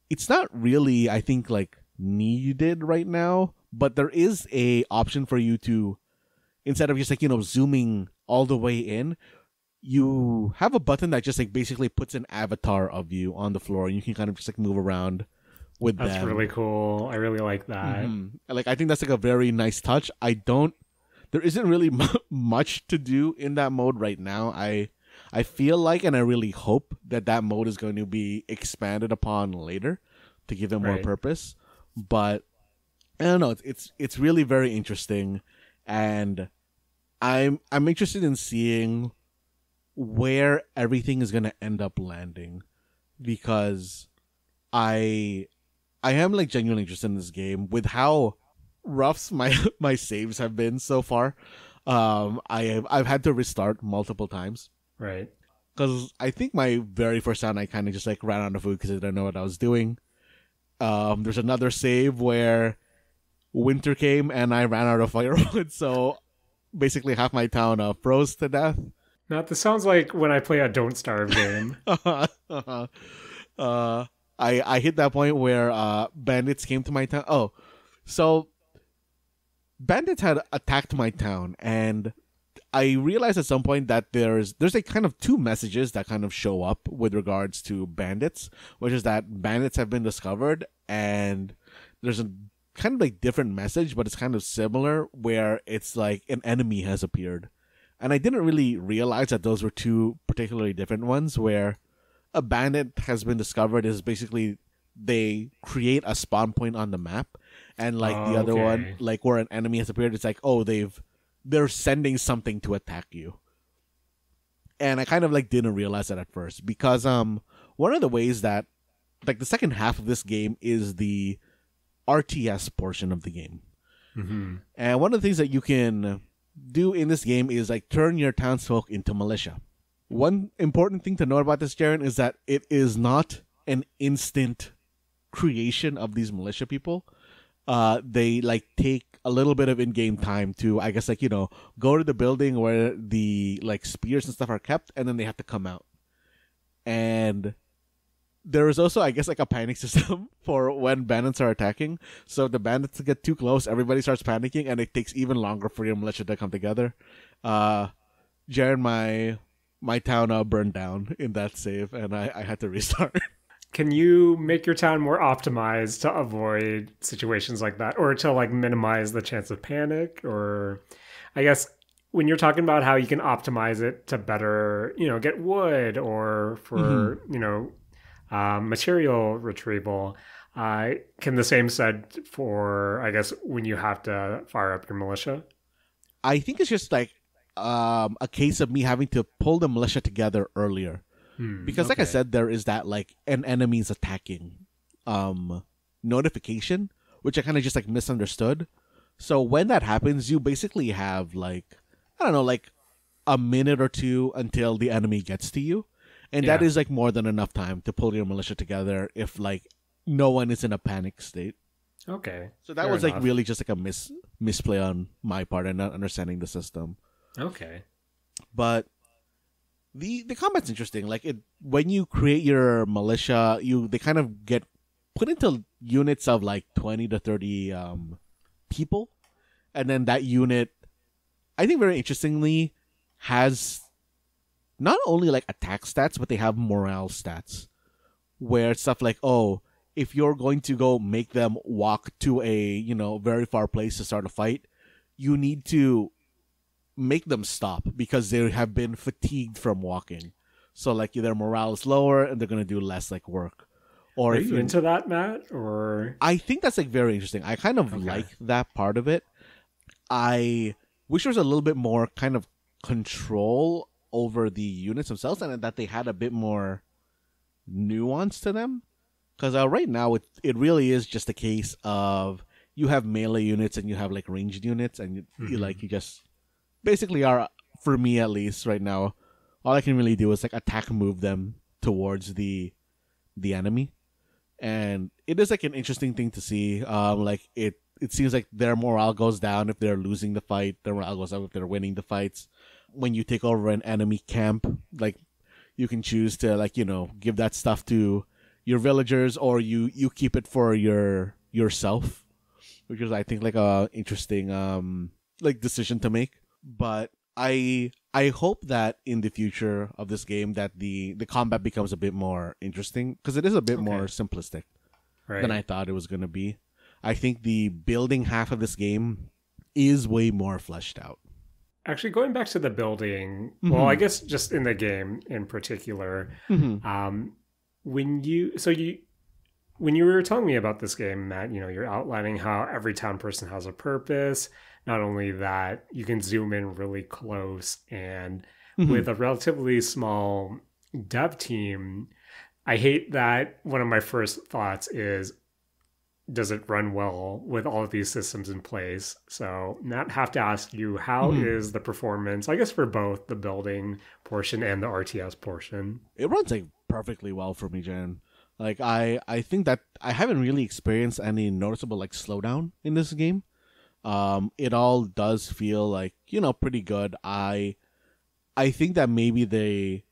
it's not really, I think, like needed right now, but there is a option for you to, instead of just like, zooming all the way in, you have a button that just like basically puts an avatar of you on the floor, and you can kind of just like move around with them. That's really cool. I really like that. Like, I think that's like a very nice touch. There isn't really much to do in that mode right now. I feel like, and I really hope that mode is going to be expanded upon later to give it more purpose. But I don't know. It's really very interesting, and I'm interested in seeing where everything is going to end up landing, because I am like genuinely interested in this game with how rough my saves have been so far. I've had to restart multiple times. Right. Because I think my very first time I kind of just like ran out of food because I didn't know what I was doing. There's another save where winter came and I ran out of firewood, so basically half my town froze to death. Now, this sounds like when I play a Don't Starve game. I hit that point where bandits came to my town. Oh, so bandits had attacked my town, and I realized at some point that there's like kind of two messages that kind of show up with regards to bandits, which is that bandits have been discovered, and there's a kind of like different message, but it's kind of similar, where it's like an enemy has appeared. And I didn't really realize that those were two particularly different ones, where a bandit has been discovered is basically they create a spawn point on the map, and like the other one, like where an enemy has appeared, it's like, oh, they're sending something to attack you. And I kind of like didn't realize that at first, because one of the ways that like the second half of this game is the RTS portion of the game. Mm-hmm. And one of the things that you can do in this game is like turn your townsfolk into militia. One important thing to know about this, Jaren, is that it is not an instant creation of these militia people. They like take a little bit of in-game time to, I guess, like, go to the building where the like spears and stuff are kept, and then they have to come out. And there is also, I guess, like a panic system for when bandits are attacking. So if the bandits get too close, everybody starts panicking, and it takes even longer for your militia to come together. Jaren, my town burned down in that save, and I had to restart. can you make your town more optimized to avoid situations like that, or to like minimize the chance of panic? Or I guess when you're talking about how you can optimize it to better, get wood or for, material retrieval, can the same said for, I guess, when you have to fire up your militia? I think it's just like a case of me having to pull the militia together earlier. Because like I said, there is that like an enemy's attacking notification, which I kind of just like misunderstood. So when that happens, you basically have like, I don't know, like a minute or two until the enemy gets to you. And that is like more than enough time to pull your militia together if like no one is in a panic state. Okay. So that was like really just like a misplay on my part and not understanding the system. Okay. But the combat's interesting. Like when you create your militia, they kind of get put into units of like 20 to 30 people, and then that unit, I think very interestingly, has not only like attack stats, but they have morale stats, where it's stuff like, oh, if you're going to go make them walk to a very far place to start a fight, you need to make them stop because they have been fatigued from walking. So like their morale is lower and they're going to do less like work. Or Are you into that, Matt? Or I think that's like very interesting. I kind of like that part of it. I wish there was a little bit more kind of control over the units themselves and that they had a bit more nuance to them. Because right now it really is just a case of you have melee units and you have like ranged units, and you just basically are, for me at least right now, all I can really do is like attack move them towards the enemy. And it is like an interesting thing to see. Like it seems like their morale goes down if they're losing the fight. Their morale goes up if they're winning the fights. When you take over an enemy camp, like you can choose to like, give that stuff to your villagers, or you keep it for yourself, which is I think like a interesting like decision to make. But I hope that in the future of this game that the combat becomes a bit more interesting, because it is a bit more simplistic than I thought it was going to be. I think the building half of this game is way more fleshed out. Actually, going back to the building, well, I guess just in the game in particular, when you were telling me about this game, Matt, you're outlining how every town person has a purpose. Not only that, you can zoom in really close, and with a relatively small dev team, I hate that one of my first thoughts is, does it run well with all of these systems in place? So Matt, have to ask you, how is the performance, I guess, for both the building portion and the RTS portion? It runs like perfectly well for me, Jan. Like I think that I haven't really experienced any noticeable like slowdown in this game. It all does feel like, pretty good. I think that maybe they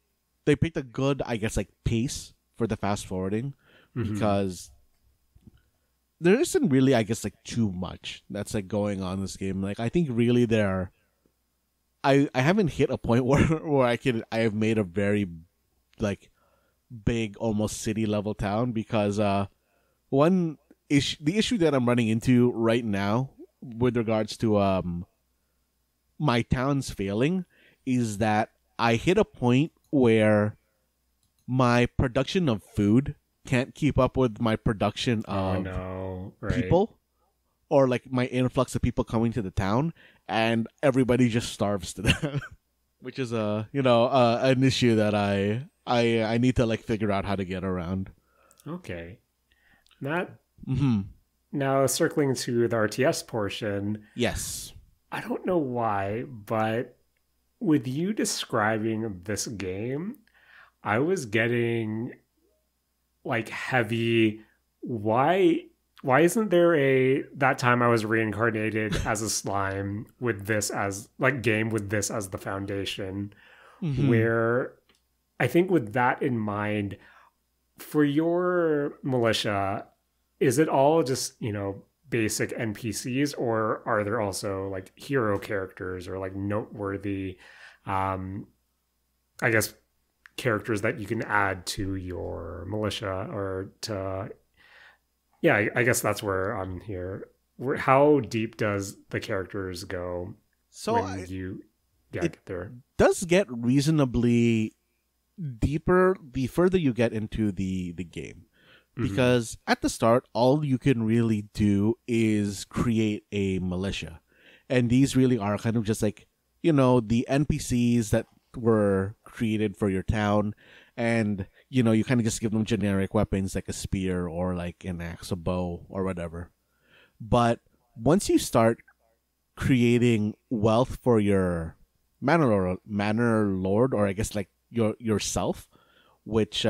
picked a good, I guess, like pace for the fast forwarding, because there isn't really, I guess, like too much that's like going on in this game. Like I think really I haven't hit a point where I have made a very like big, almost city level town, because the issue that I'm running into right now with regards to my town's failing is that I hit a point where my production of food can't keep up with my production of people, or like my influx of people coming to the town, and everybody just starves to death, which is an issue that I need to like figure out how to get around. Okay, Matt. Now circling to the RTS portion. Yes. I don't know why, but with you describing this game, I was getting like heavy. Why isn't there that time I was reincarnated as a slime with this as like game with this as the foundation, where I think with that in mind, for your militia, is it all just, basic NPCs, or are there also like hero characters or like noteworthy, I guess, characters that you can add to your militia or to. Yeah, I guess that's where I'm here. How deep does the characters go So when you get there? Does get reasonably deeper the further you get into the game. Because at the start, all you can really do is create a militia. And these really are kind of just like, you know, the NPCs that were created for your town. And, you know, you kind of just give them generic weapons like a spear or like an axe, a bow, or whatever. But once you start creating wealth for your manor lord, or I guess like yourself, which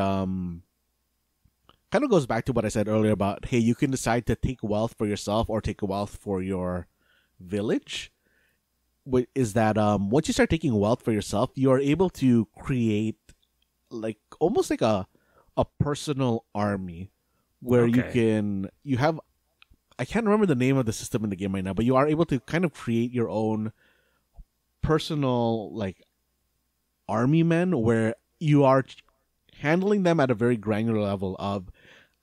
kind of goes back to what I said earlier about, hey, you can decide to take wealth for yourself or take wealth for your village. Is that once you start taking wealth for yourself, you are able to create like almost like a personal army where you have, I can't remember the name of the system in the game right now, but you are able to kind of create your own personal like army men where you are handling them at a very granular level of,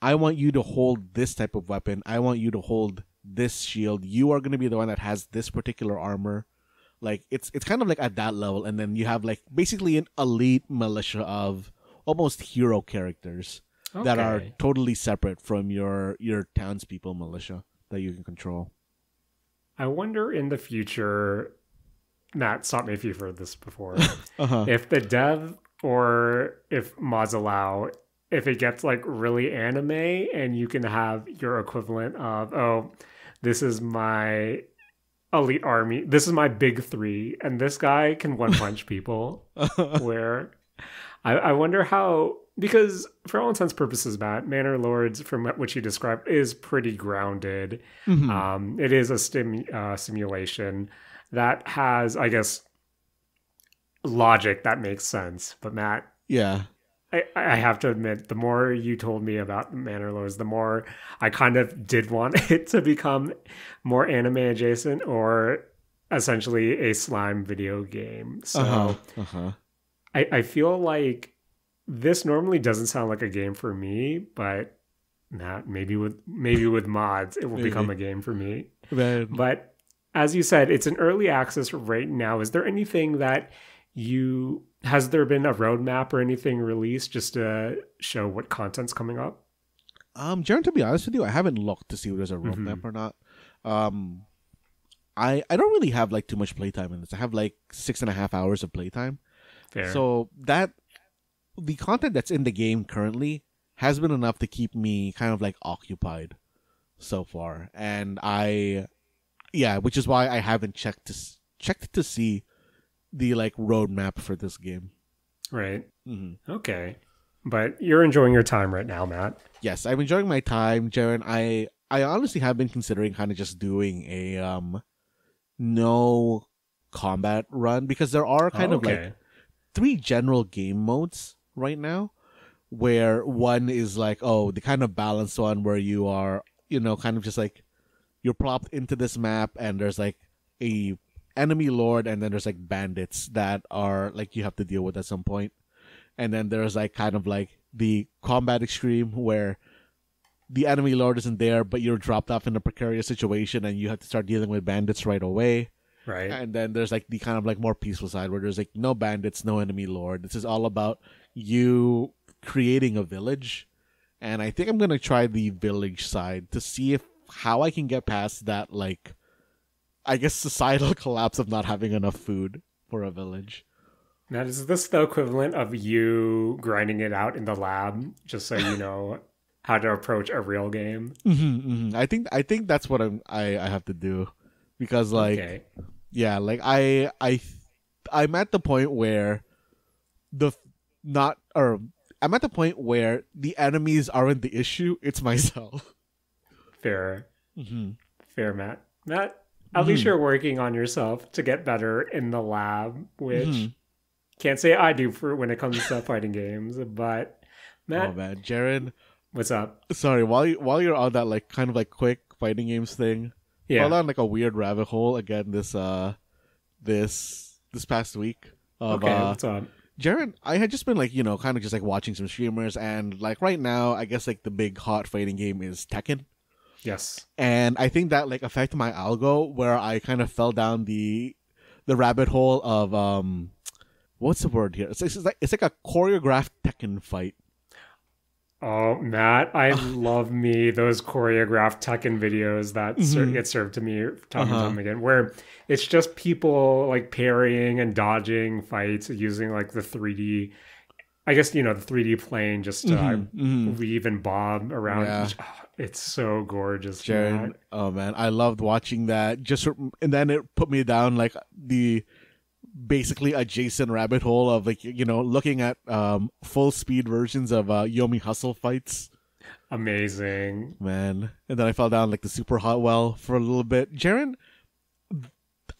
I want you to hold this type of weapon. I want you to hold this shield. You are going to be the one that has this particular armor. Like it's kind of like at that level. And then you have like basically an elite militia of almost hero characters that are totally separate from your townspeople militia that you can control. I wonder in the future, Matt, stop me if you've heard this before, if the dev or if mods allow, if it gets like really anime and you can have your equivalent of, oh, this is my elite army, this is my big three, and this guy can one punch people. Where I wonder how, because for all intents and purposes, Matt, Manor Lords, from what you described, is pretty grounded. It is a simulation that has, I guess, logic that makes sense. But Matt, I have to admit, the more you told me about Manor Lords, the more I kind of did want it to become more anime adjacent or essentially a slime video game. So I feel like this normally doesn't sound like a game for me, but Matt, maybe with mods, it will become a game for me. But as you said, it's an early access right now. Is there anything that has there been a roadmap or anything released just to show what content's coming up? Jaren, to be honest with you, I haven't looked to see if there's a roadmap or not. I don't really have like too much playtime in this. I have like 6.5 hours of playtime. Fair. So the content that's in the game currently has been enough to keep me kind of like occupied so far. And which is why I haven't checked to see the like roadmap for this game. Right. Okay. But you're enjoying your time right now, Matt. Yes, I'm enjoying my time, Jaren. I honestly have been considering kind of just doing a no combat run, because there are kind of like 3 general game modes right now, where one is like, the kind of balanced one where you are, you know, kind of just like you're plopped into this map and there's like a enemy lord, and then there's like bandits that are like you have to deal with at some point. And then there's like kind of like the combat extreme where the enemy lord isn't there, but you're dropped off in a precarious situation and you have to start dealing with bandits right away. Right. And then there's like the kind of like more peaceful side where there's like no bandits, no enemy lord. This is all about you creating a village. And I think I'm going to try the village side to see how I can get past that, like, I guess, societal collapse of not having enough food for a village. Now, is this the equivalent of you grinding it out in the lab just so you know how to approach a real game? I think that's what I have to do, because like I'm at the point where I'm at the point where the enemies aren't the issue, it's myself. Fair. Fair, Matt. Matt, at least you're working on yourself to get better in the lab, which can't say I do for when it comes to fighting games. But Matt, oh man, Jaren, what's up? Sorry, while you're on that like kind of like quick fighting games thing, fell down like a weird rabbit hole again this past week of what's up? Jaren, I had just been like, kind of just like watching some streamers, and like right now, I guess like the big hot fighting game is Tekken. Yes. And I think that like affected my algo where I kind of fell down the rabbit hole of what's the word here? It's like a choreographed Tekken fight. Oh, Matt, I love me those choreographed Tekken videos that get served to me time and time again, where it's just people like parrying and dodging fights using like the 3D, I guess, the 3D plane just to weave and bob around. Yeah. It's so gorgeous. Jaren, oh man, I loved watching that. And then it put me down like the basically adjacent rabbit hole of like looking at full speed versions of Yomi Hustle fights. Amazing, man. And then I fell down like the super hot well for a little bit. Jaren,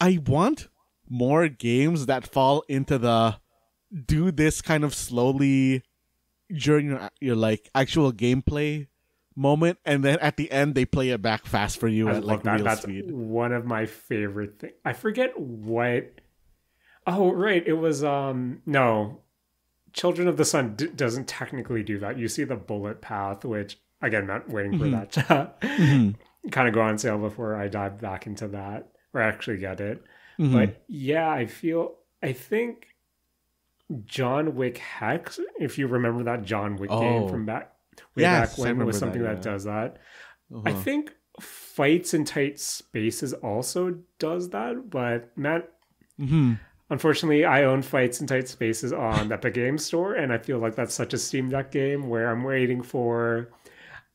I want more games that fall into the do this kind of slowly during your like actual gameplay moment, and then at the end they play it back fast for you at like real speed. One of my favorite things. I forget what. Oh, right. It was, no. Children of the Sun doesn't technically do that. You see the bullet path, which, again, I'm not waiting for that to kind of go on sale before I dive back into that, or actually get it. But yeah, I think John Wick Hex, if you remember that John Wick game from way back when, it was something that does that. I think Fights in Tight Spaces also does that, but Matt... Unfortunately, I own Fights in Tight Spaces on the Epic Games Store, and I feel like that's such a Steam Deck game where I'm waiting for,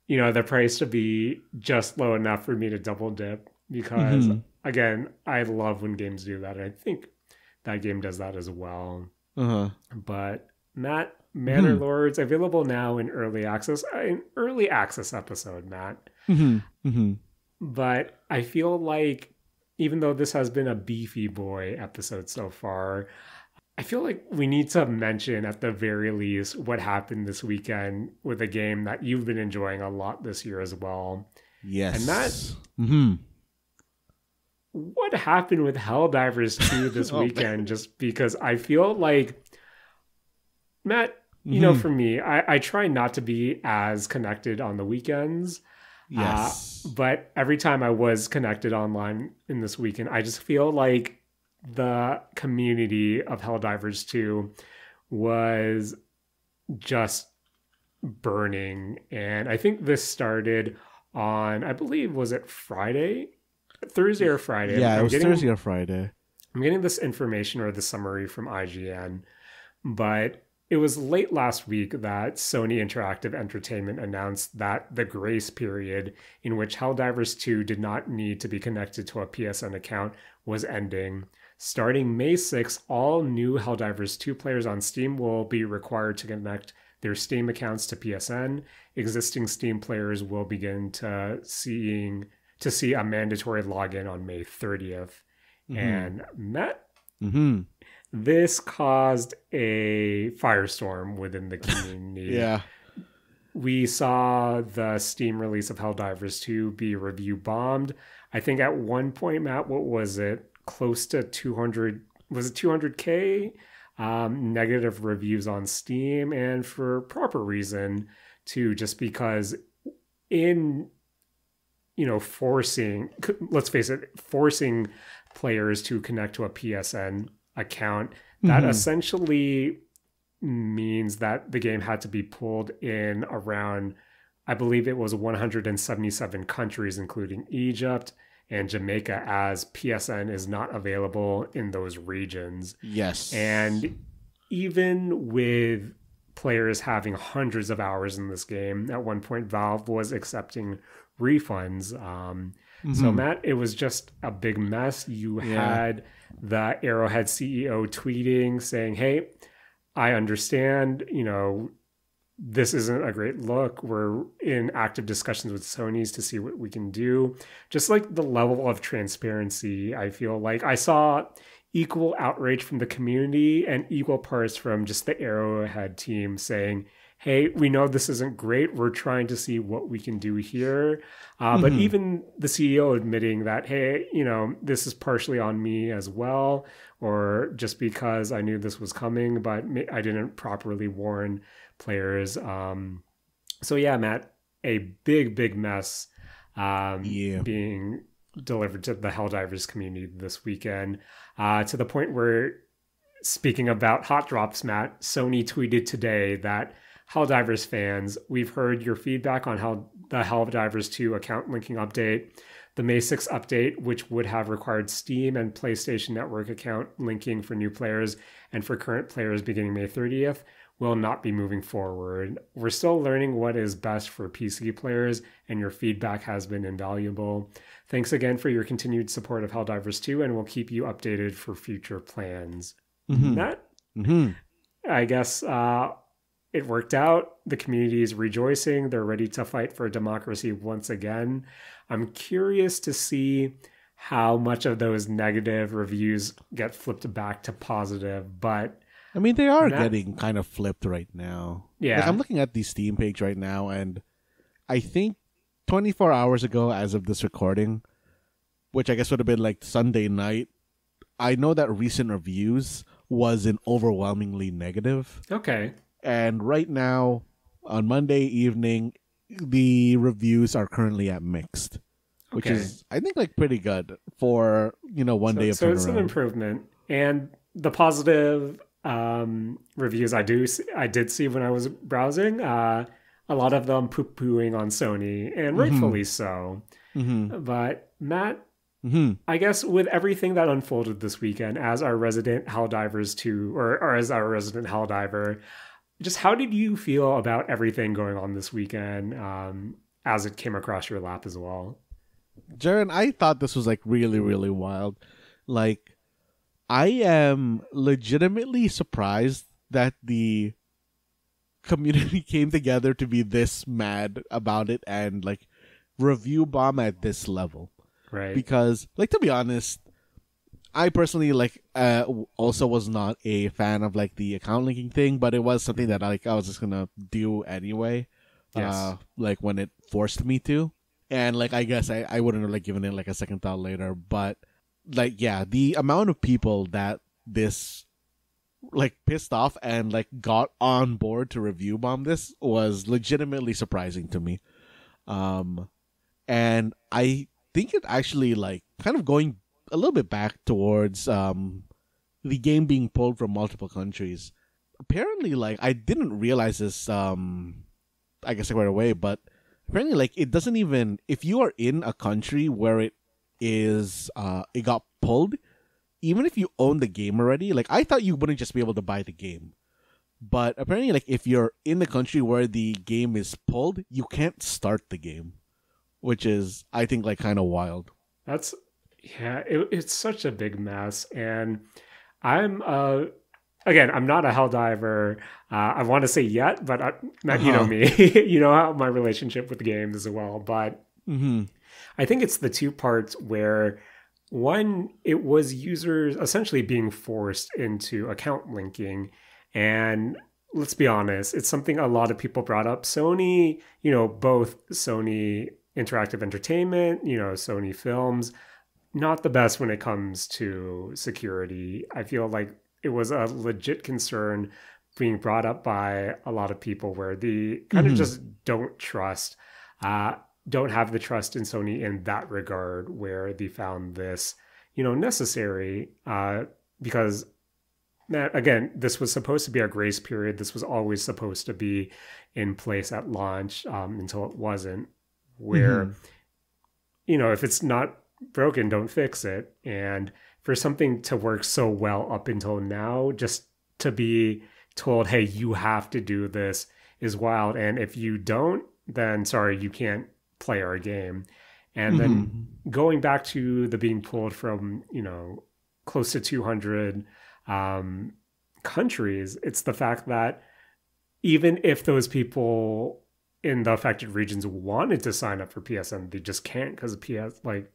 the price to be just low enough for me to double dip. Because, again, I love when games do that, and I think that game does that as well. But, Matt, Manor Lords, available now in early access. An early access episode, Matt. But I feel like, even though this has been a beefy boy episode so far, I feel like we need to mention at the very least what happened this weekend with a game that you've been enjoying a lot this year as well. Yes. And that, what happened with Helldivers 2 this weekend? Just because I feel like, Matt, for me, I try not to be as connected on the weekends. Yes. But every time I was connected online in this weekend, I just feel like the community of Helldivers 2 was just burning. And I think this started on, I believe, was it Friday? Thursday or Friday? Yeah, it was Thursday or Friday. I'm getting this information or the summary from IGN, but it was late last week that Sony Interactive Entertainment announced that the grace period in which Helldivers 2 did not need to be connected to a PSN account was ending. Starting May 6th, all new Helldivers 2 players on Steam will be required to connect their Steam accounts to PSN. Existing Steam players will begin to see a mandatory login on May 30th. And Matt, this caused a firestorm within the community. Yeah. We saw the Steam release of Helldivers 2 be review bombed. I think at one point, Matt, what was it? Close to 200, was it 200K negative reviews on Steam, and for proper reason too, just because in, forcing players to connect to a PSN account, that essentially means that the game had to be pulled in around, I believe it was 177 countries, including Egypt and Jamaica, as PSN is not available in those regions. Yes. And even with players having hundreds of hours in this game, at one point Valve was accepting refunds. So Matt, it was just a big mess. You had the Arrowhead CEO tweeting saying, hey, I understand, this isn't a great look. We're in active discussions with Sony's to see what we can do. Just like the level of transparency, I feel like I saw equal outrage from the community and equal parts from just the Arrowhead team saying, hey, we know this isn't great. We're trying to see what we can do here. But even the CEO admitting that, hey, this is partially on me as well, or just because I knew this was coming, but I didn't properly warn players. So yeah, Matt, a big mess being delivered to the Helldivers community this weekend, to the point where, speaking about hot drops, Matt, Sony tweeted today that Helldivers fans, we've heard your feedback on how the Helldivers 2 account linking update, the May 6th update, which would have required Steam and PlayStation Network account linking for new players and for current players beginning May 30th, will not be moving forward. We're still learning what is best for PC players, and your feedback has been invaluable. Thanks again for your continued support of Helldivers 2, and we'll keep you updated for future plans. Matt, I guess it worked out. The community is rejoicing. They're ready to fight for democracy once again. I'm curious to see how much of those negative reviews get flipped back to positive, but I mean, they are getting kind of flipped right now. Yeah. Like, I'm looking at the Steam page right now, and I think 24 hours ago, as of this recording, which I guess would have been like Sunday night, I know that recent reviews was an overwhelmingly negative. Okay. And right now, on Monday evening, the reviews are currently at mixed, which is, I think, like pretty good for, one day of turnaround. So it's an improvement. And the positive reviews I did see when I was browsing, a lot of them poo-pooing on Sony, and rightfully so. But Matt, I guess with everything that unfolded this weekend, as our resident Helldivers 2, or as our resident Helldiver, just how did you feel about everything going on this weekend, as it came across your lap as well? Jaren, I thought this was like really, really wild. Like, I am legitimately surprised that the community came together to be this mad about it and like review bomb at this level. Right. Because, like, to be honest, I personally also was not a fan of like the account linking thing, but it was something that I was just gonna do anyway. Yes. Like when it forced me to, and like I guess I wouldn't have like given it like a second thought later, but like yeah, the amount of people that this like pissed off and like got on board to review bomb this was legitimately surprising to me. And I think it actually like kind of going a little bit back towards the game being pulled from multiple countries. Apparently, like I didn't realize this I guess like right away, but apparently like it doesn't even, if you are in a country where it is it got pulled, even if you own the game already, like I thought you wouldn't just be able to buy the game. But apparently like if you're in the country where the game is pulled, you can't start the game, which is I think like kind of wild. That's it's such a big mess, and I'm again, I'm not a Helldiver. I want to say yet, but Matt, you know me, you know how my relationship with games as well. But I think it's the two parts where one, it was users essentially being forced into account linking, and let's be honest, it's something a lot of people brought up. Sony, both Sony Interactive Entertainment, Sony Films, not the best when it comes to security. I feel like it was a legit concern being brought up by a lot of people where they kind of just don't have the trust in Sony in that regard, where they found this, necessary, because again, this was supposed to be a grace period. This was always supposed to be in place at launch, until it wasn't, where, if it's not broken, don't fix it. And for something to work so well up until now, just to be told, hey, you have to do this, is wild. And if you don't, then sorry, you can't play our game. And then going back to the being pulled from, close to 200 countries, it's the fact that even if those people in the affected regions wanted to sign up for PSN, they just can't, because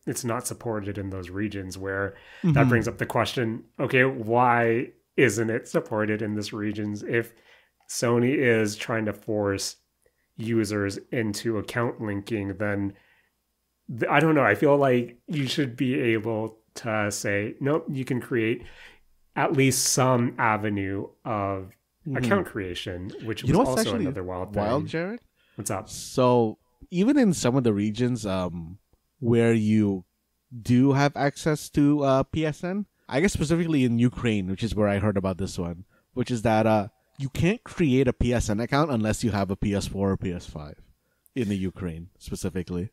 it's not supported in those regions, where that brings up the question, okay, why isn't it supported in these regions if Sony is trying to force users into account linking, then I don't know. I feel like you should be able to say, nope, you can create at least some avenue of account creation, which was what's also actually another wild wild, thing. Jared? What's up? So even in some of the regions where you do have access to PSN, I guess specifically in Ukraine, which is where I heard about this one, which is that you can't create a PSN account unless you have a PS4 or PS5 in the Ukraine specifically,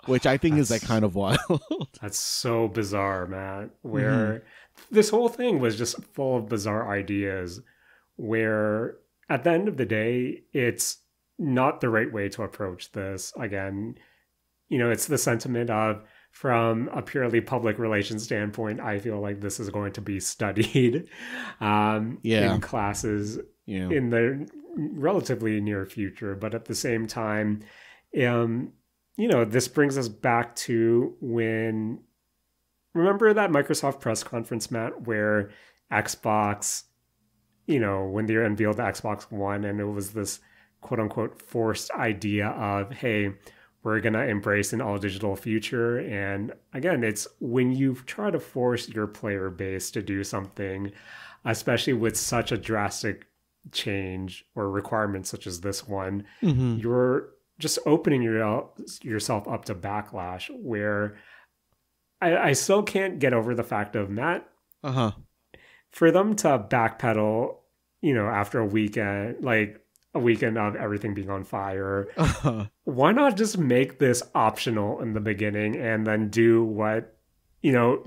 which I think is like kind of wild. That's so bizarre, Matt, where this whole thing was just full of bizarre ideas where at the end of the day, it's not the right way to approach this. Again, it's the sentiment of, from a purely public relations standpoint, I feel like this is going to be studied in classes in the relatively near future. But at the same time, this brings us back to remember that Microsoft press conference, Matt, where Xbox, when they unveiled the Xbox One, and it was this quote unquote forced idea of, hey, we're going to embrace an all digital future. And again, it's when you try to force your player base to do something, especially with such a drastic change or requirement such as this one, you're just opening yourself up to backlash, where I still can't get over the fact of, Matt, for them to backpedal, after a weekend, like a weekend of everything being on fire, why not just make this optional in the beginning and then do what,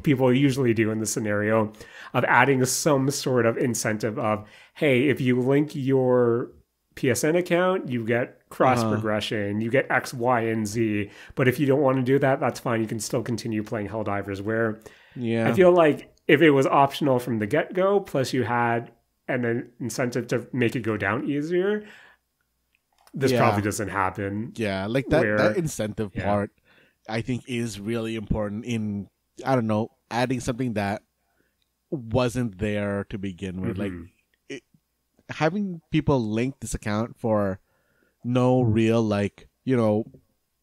people usually do in the scenario of adding some sort of incentive of, hey, if you link your PSN account, you get cross progression, you get X, Y, and Z. But if you don't want to do that, that's fine. You can still continue playing Helldivers, where I feel like if it was optional from the get-go, plus you had an incentive to make it go down easier, this probably doesn't happen. Yeah, like that incentive part, I think, is really important in, I don't know, adding something that wasn't there to begin with. Like, having people link this account for no real, like,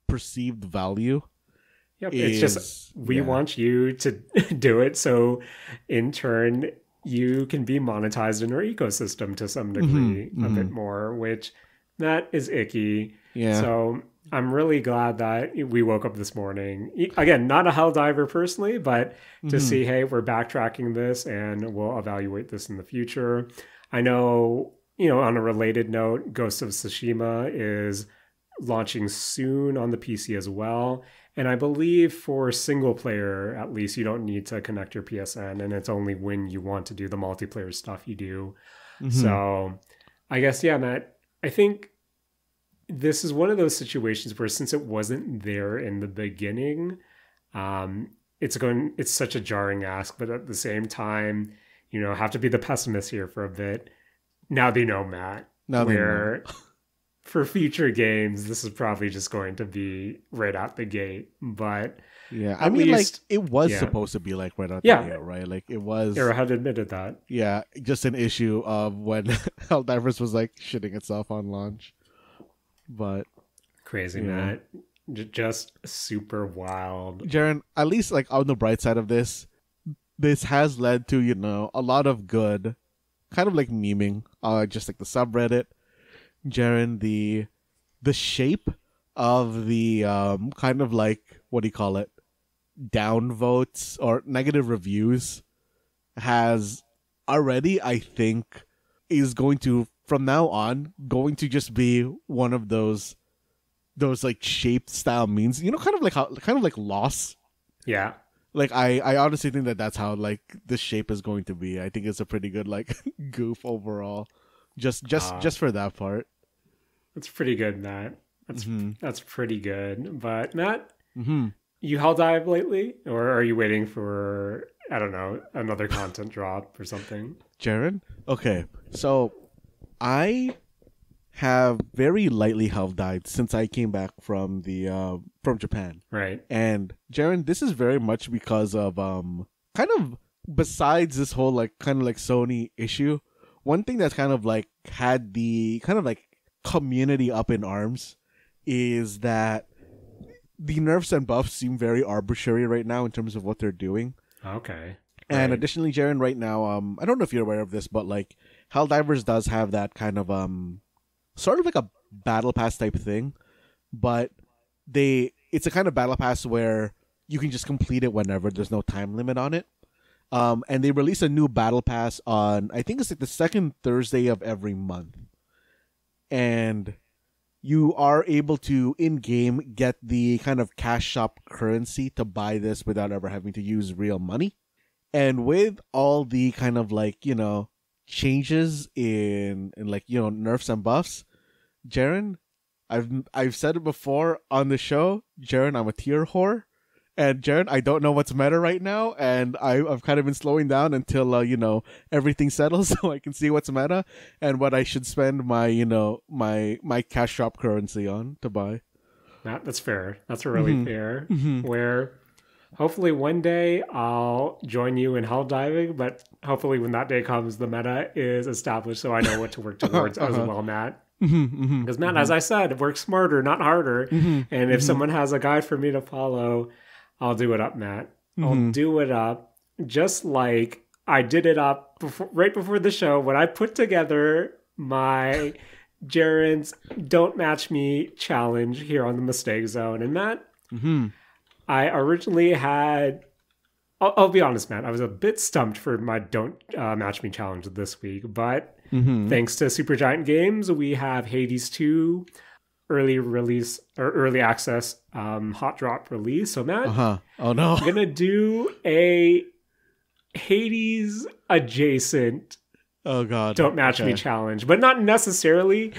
perceived value. Yep, it's just, we want you to do it, so in turn, you can be monetized in our ecosystem to some degree a bit more, which that is icky. Yeah. So I'm really glad that we woke up this morning. Again, not a Helldiver personally, but to see, hey, we're backtracking this and we'll evaluate this in the future. I know, on a related note, Ghost of Tsushima is launching soon on the PC as well. And I believe for single player, at least, you don't need to connect your PSN, and it's only when you want to do the multiplayer stuff you do. So I guess, Matt, I think this is one of those situations where, since it wasn't there in the beginning, it's such a jarring ask, but at the same time, have to be the pessimist here for a bit. Now they know, Matt, for future games, this is probably just going to be right out the gate. But I mean, like, it was supposed to be like right out the gate, right? Like, it was. Arrowhead admitted that. Yeah, just an issue of when Helldivers was like shitting itself on launch. But crazy, Matt, just super wild. Jaren, at least like on the bright side of this has led to a lot of good, kind of like memeing, just like the subreddit. Jaren, the shape of the kind of like, what do you call it, down votes or negative reviews has already, I think, is going to, from now on, going to just be one of those like shaped style memes, kind of like Loss. Yeah. Like, I honestly think that's how like the shape is going to be. I think it's a pretty good like goof overall, just for that part. That's pretty good, Matt. That's pretty good. But Matt, you Helldive lately, or are you waiting for, I don't know, another content drop or something? Jaren? Okay, so I have very lightly Helldived since I came back from from Japan. Right. And Jaren, this is very much because of kind of, besides this whole like kind of like Sony issue, one thing that's kind of like had the kind of like community up in arms is that the nerfs and buffs seem very arbitrary right now in terms of what they're doing. Okay. And Right. additionally, Jaren, right now, I don't know if you're aware of this, but like Helldivers does have that kind of sort of like a battle pass type thing, but it's a kind of battle pass where you can just complete it whenever. There's no time limit on it. And they release a new battle pass on, I think it's like the second Thursday of every month. And you are able to, in-game, get the kind of cash shop currency to buy this without ever having to use real money. And with all the kind of like, you know, changes in like, you know, nerfs and buffs, Jaren, I've said it before on the show, Jaren, I'm a tier whore. And Jaren, I don't know what's meta right now, and I've kind of been slowing down until you know, everything settles, so I can see what's meta and what I should spend my, you know, my cash shop currency on to buy. That's fair. That's really fair. Where hopefully one day I'll join you in hell diving, but hopefully when that day comes, the meta is established, so I know what to work towards as well, Matt. Because Matt, as I said, work smarter, not harder. And if someone has a guide for me to follow, I'll do it up, Matt. I'll do it up just like I did it up right before the show when I put together my Jaren's Don't Match Me challenge here on the Mistake Zone. And Matt, I originally had, I'll be honest, Matt, I was a bit stumped for my Don't Match Me challenge this week. But thanks to Supergiant Games, we have Hades 2 early release or early access hot drop release. So Matt, oh no, I'm gonna do a Hades adjacent Don't Match Me challenge, but not necessarily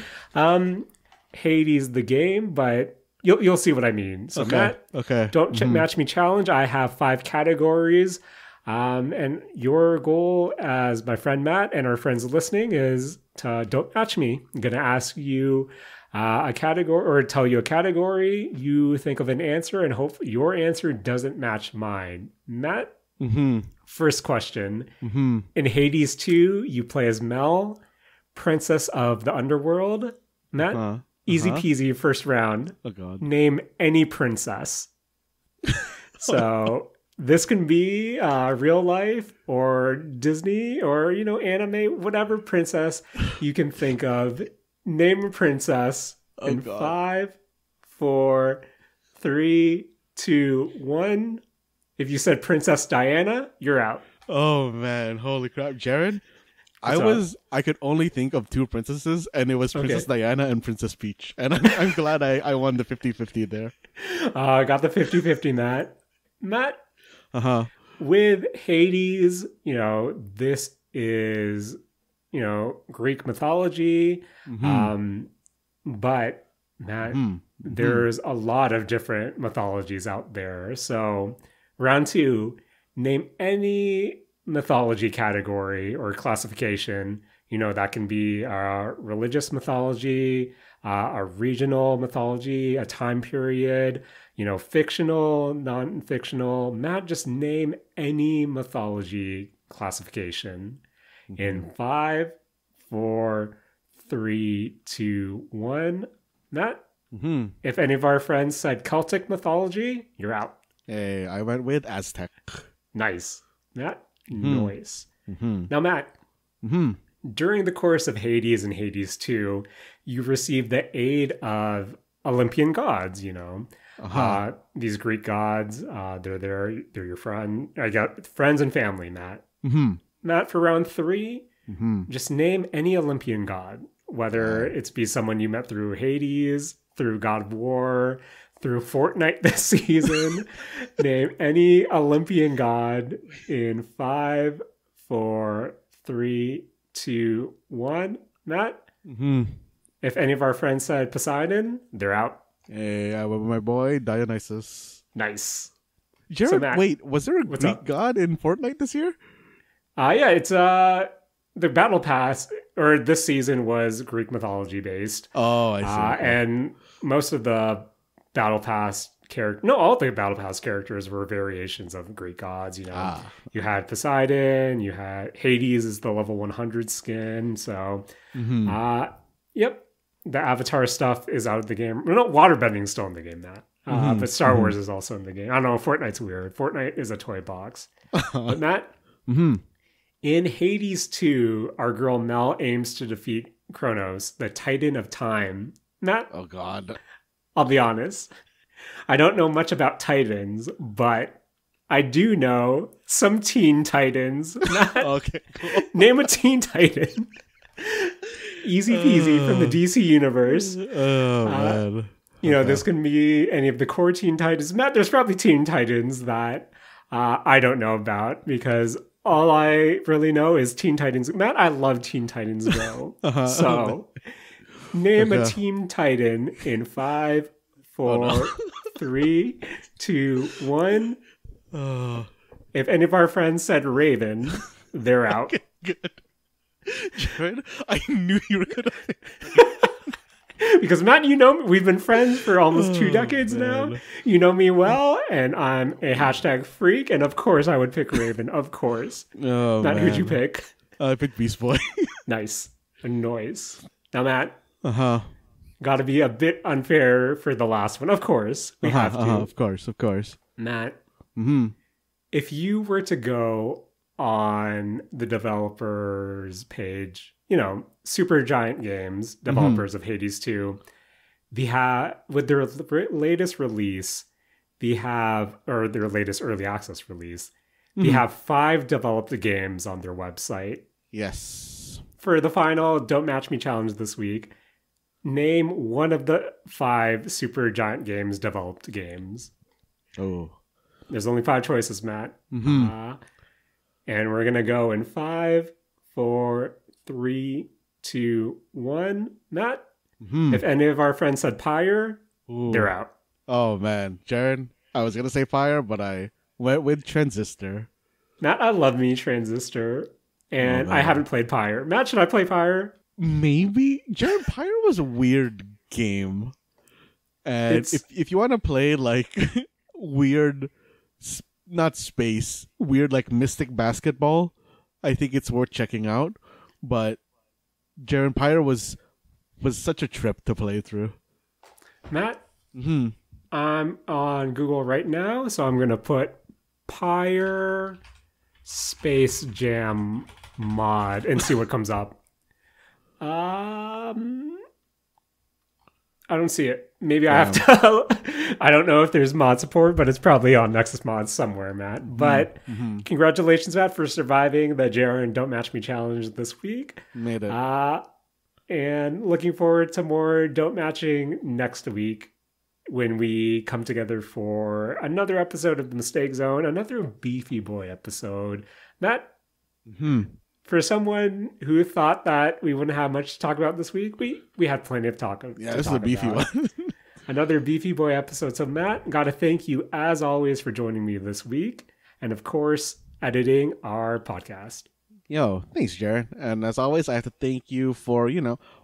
Hades the game, but you'll see what I mean. So Matt, Don't Match Me challenge, I have 5 categories, and your goal as my friend Matt and our friends listening is to don't match me. I'm gonna ask you a category, or tell you a category, you think of an answer, and hope your answer doesn't match mine. Matt, first question. In Hades 2, you play as Mel, Princess of the Underworld. Matt, easy peasy, first round. Oh god. Name any princess. So this can be real life or Disney or, you know, anime, whatever princess you can think of. Name a princess in 5, 4, 3, 2, 1. If you said Princess Diana, you're out. Oh man, holy crap, Jaren! I could only think of 2 princesses, and it was Princess Diana and Princess Peach. And I'm glad I won the 50-50 there. I got the 50-50, Matt. Matt, with Hades, you know, this is, you know, Greek mythology. But Matt, there's a lot of different mythologies out there. So round 2, name any mythology category or classification. You know, that can be religious mythology, a regional mythology, a time period, you know, fictional, non-fictional. Matt, just name any mythology classification in 5, 4, 3, 2, 1. Matt, if any of our friends said Celtic mythology, you're out. Hey, I went with Aztec. Nice. Matt, nice. Now, Matt, during the course of Hades and Hades 2, you received the aid of Olympian gods, you know. These Greek gods, they're your friend. I got friends and family, Matt. Matt, for round 3, just name any Olympian god, whether it's be someone you met through Hades, through God of War, through Fortnite this season. Name any Olympian god in 5, 4, 3, 2, 1. Matt? If any of our friends said Poseidon, they're out. Hey, I went with my boy Dionysus. Nice. Jared, so Matt, wait, was there a Greek god in Fortnite this year? Yeah, it's the battle pass, or this season, was Greek mythology based. Oh, I see. And most of the battle pass character. No, all the Battle Pass characters were variations of Greek gods. You know, you had Poseidon, you had Hades is the level 100 skin. So, yep, the Avatar stuff is out of the game. No, waterbending's still in the game, Matt. But Star Wars is also in the game. I don't know. Fortnite's weird. Fortnite is a toy box. But Matt, in Hades 2, our girl Mel aims to defeat Kronos, the Titan of Time. Matt, oh God, I'll be honest. I don't know much about Titans, but I do know some Teen Titans. Matt, okay, cool. Name a Teen Titan. Easy peasy from the DC universe. Oh man. You know, this can be any of the core Teen Titans. Matt, there's probably Teen Titans that I don't know about because all I really know is Teen Titans. Matt, I love Teen Titans Go. So, name a Teen Titan in 5, 4, 3, 2, 1. If any of our friends said Raven, they're out. Okay, good. Jared, I knew you were gonna. Because Matt, you know, we've been friends for almost 2 decades now. You know me well, and I'm a hashtag freak, and of course I would pick Raven, of course. Oh, Matt, man. who'd you pick? I picked Beast Boy. Nice. A noise. Now, Matt, got to be a bit unfair for the last one. Of course, we have to. Of course. Matt, if you were to go on the developers page, you know, Supergiant Games, developers of Hades 2, with their latest release, or their latest early access release, they have 5 developed games on their website. Yes. For the final Don't Match Me challenge this week, name one of the 5 Supergiant Games developed games. Oh. There's only 5 choices, Matt. And we're going to go in 5, 4, 3, 2, 1. Matt, if any of our friends said Pyre, they're out. Oh, man. Jaren, I was going to say Fire, but I went with Transistor. Matt, I love me Transistor, and I haven't played Pyre. Matt, should I play Pyre? Maybe. Jaren, Pyre was a weird game. And if you want to play, like, weird, not space, weird, like, mystic basketball, I think it's worth checking out. But Jaren, Pyre was such a trip to play through. Matt, I'm on Google right now, so I'm going to put Pyre Space Jam mod and see what comes up. I don't see it. Maybe I have to. I don't know if there's mod support, but it's probably on Nexus Mods somewhere, Matt. But congratulations, Matt, for surviving the Jaren Don't Match Me challenge this week. Made it. And looking forward to more Don't Matching next week when we come together for another episode of the Mistake Zone, another Beefy Boy episode. Matt, for someone who thought that we wouldn't have much to talk about this week, we had plenty of talk. Yeah, this is a beefy one. Another Beefy Boy episode. So Matt, got to thank you as always for joining me this week. And of course, editing our podcast. Yo, thanks, Jaren. And as always, I have to thank you for,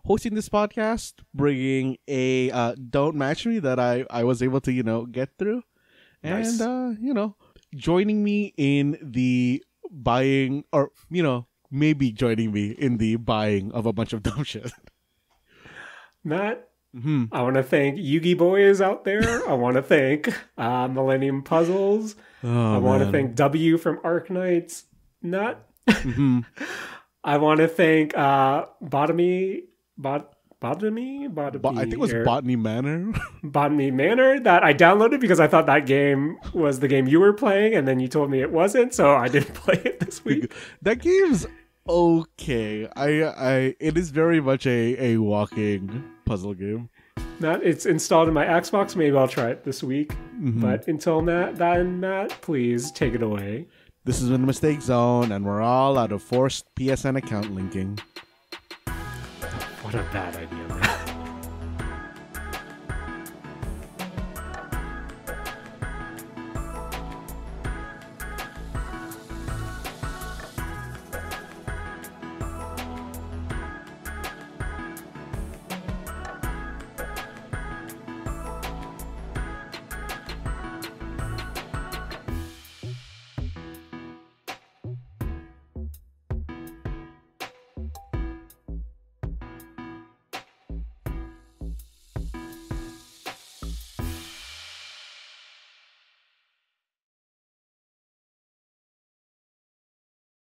hosting this podcast, bringing a Don't Match Me that I was able to, get through. Nice. And, joining me in the buying, or, maybe joining me in the buying of a bunch of dumb shit. Matt, I want to thank Yugi Boys out there. I want to thank Millennium Puzzles. I want to thank W from Arknights. I want to thank Botany. I think it was Botany Manor. Botany Manor that I downloaded because I thought that game was the game you were playing, and then you told me it wasn't, so I didn't play it this week. That game's okay. It is very much a walking puzzle game. Matt, it's installed in my Xbox. Maybe I'll try it this week. But until Matt, please take it away. This has been the Mistake Zone, and we're all out of forced PSN account linking. What a bad idea, man.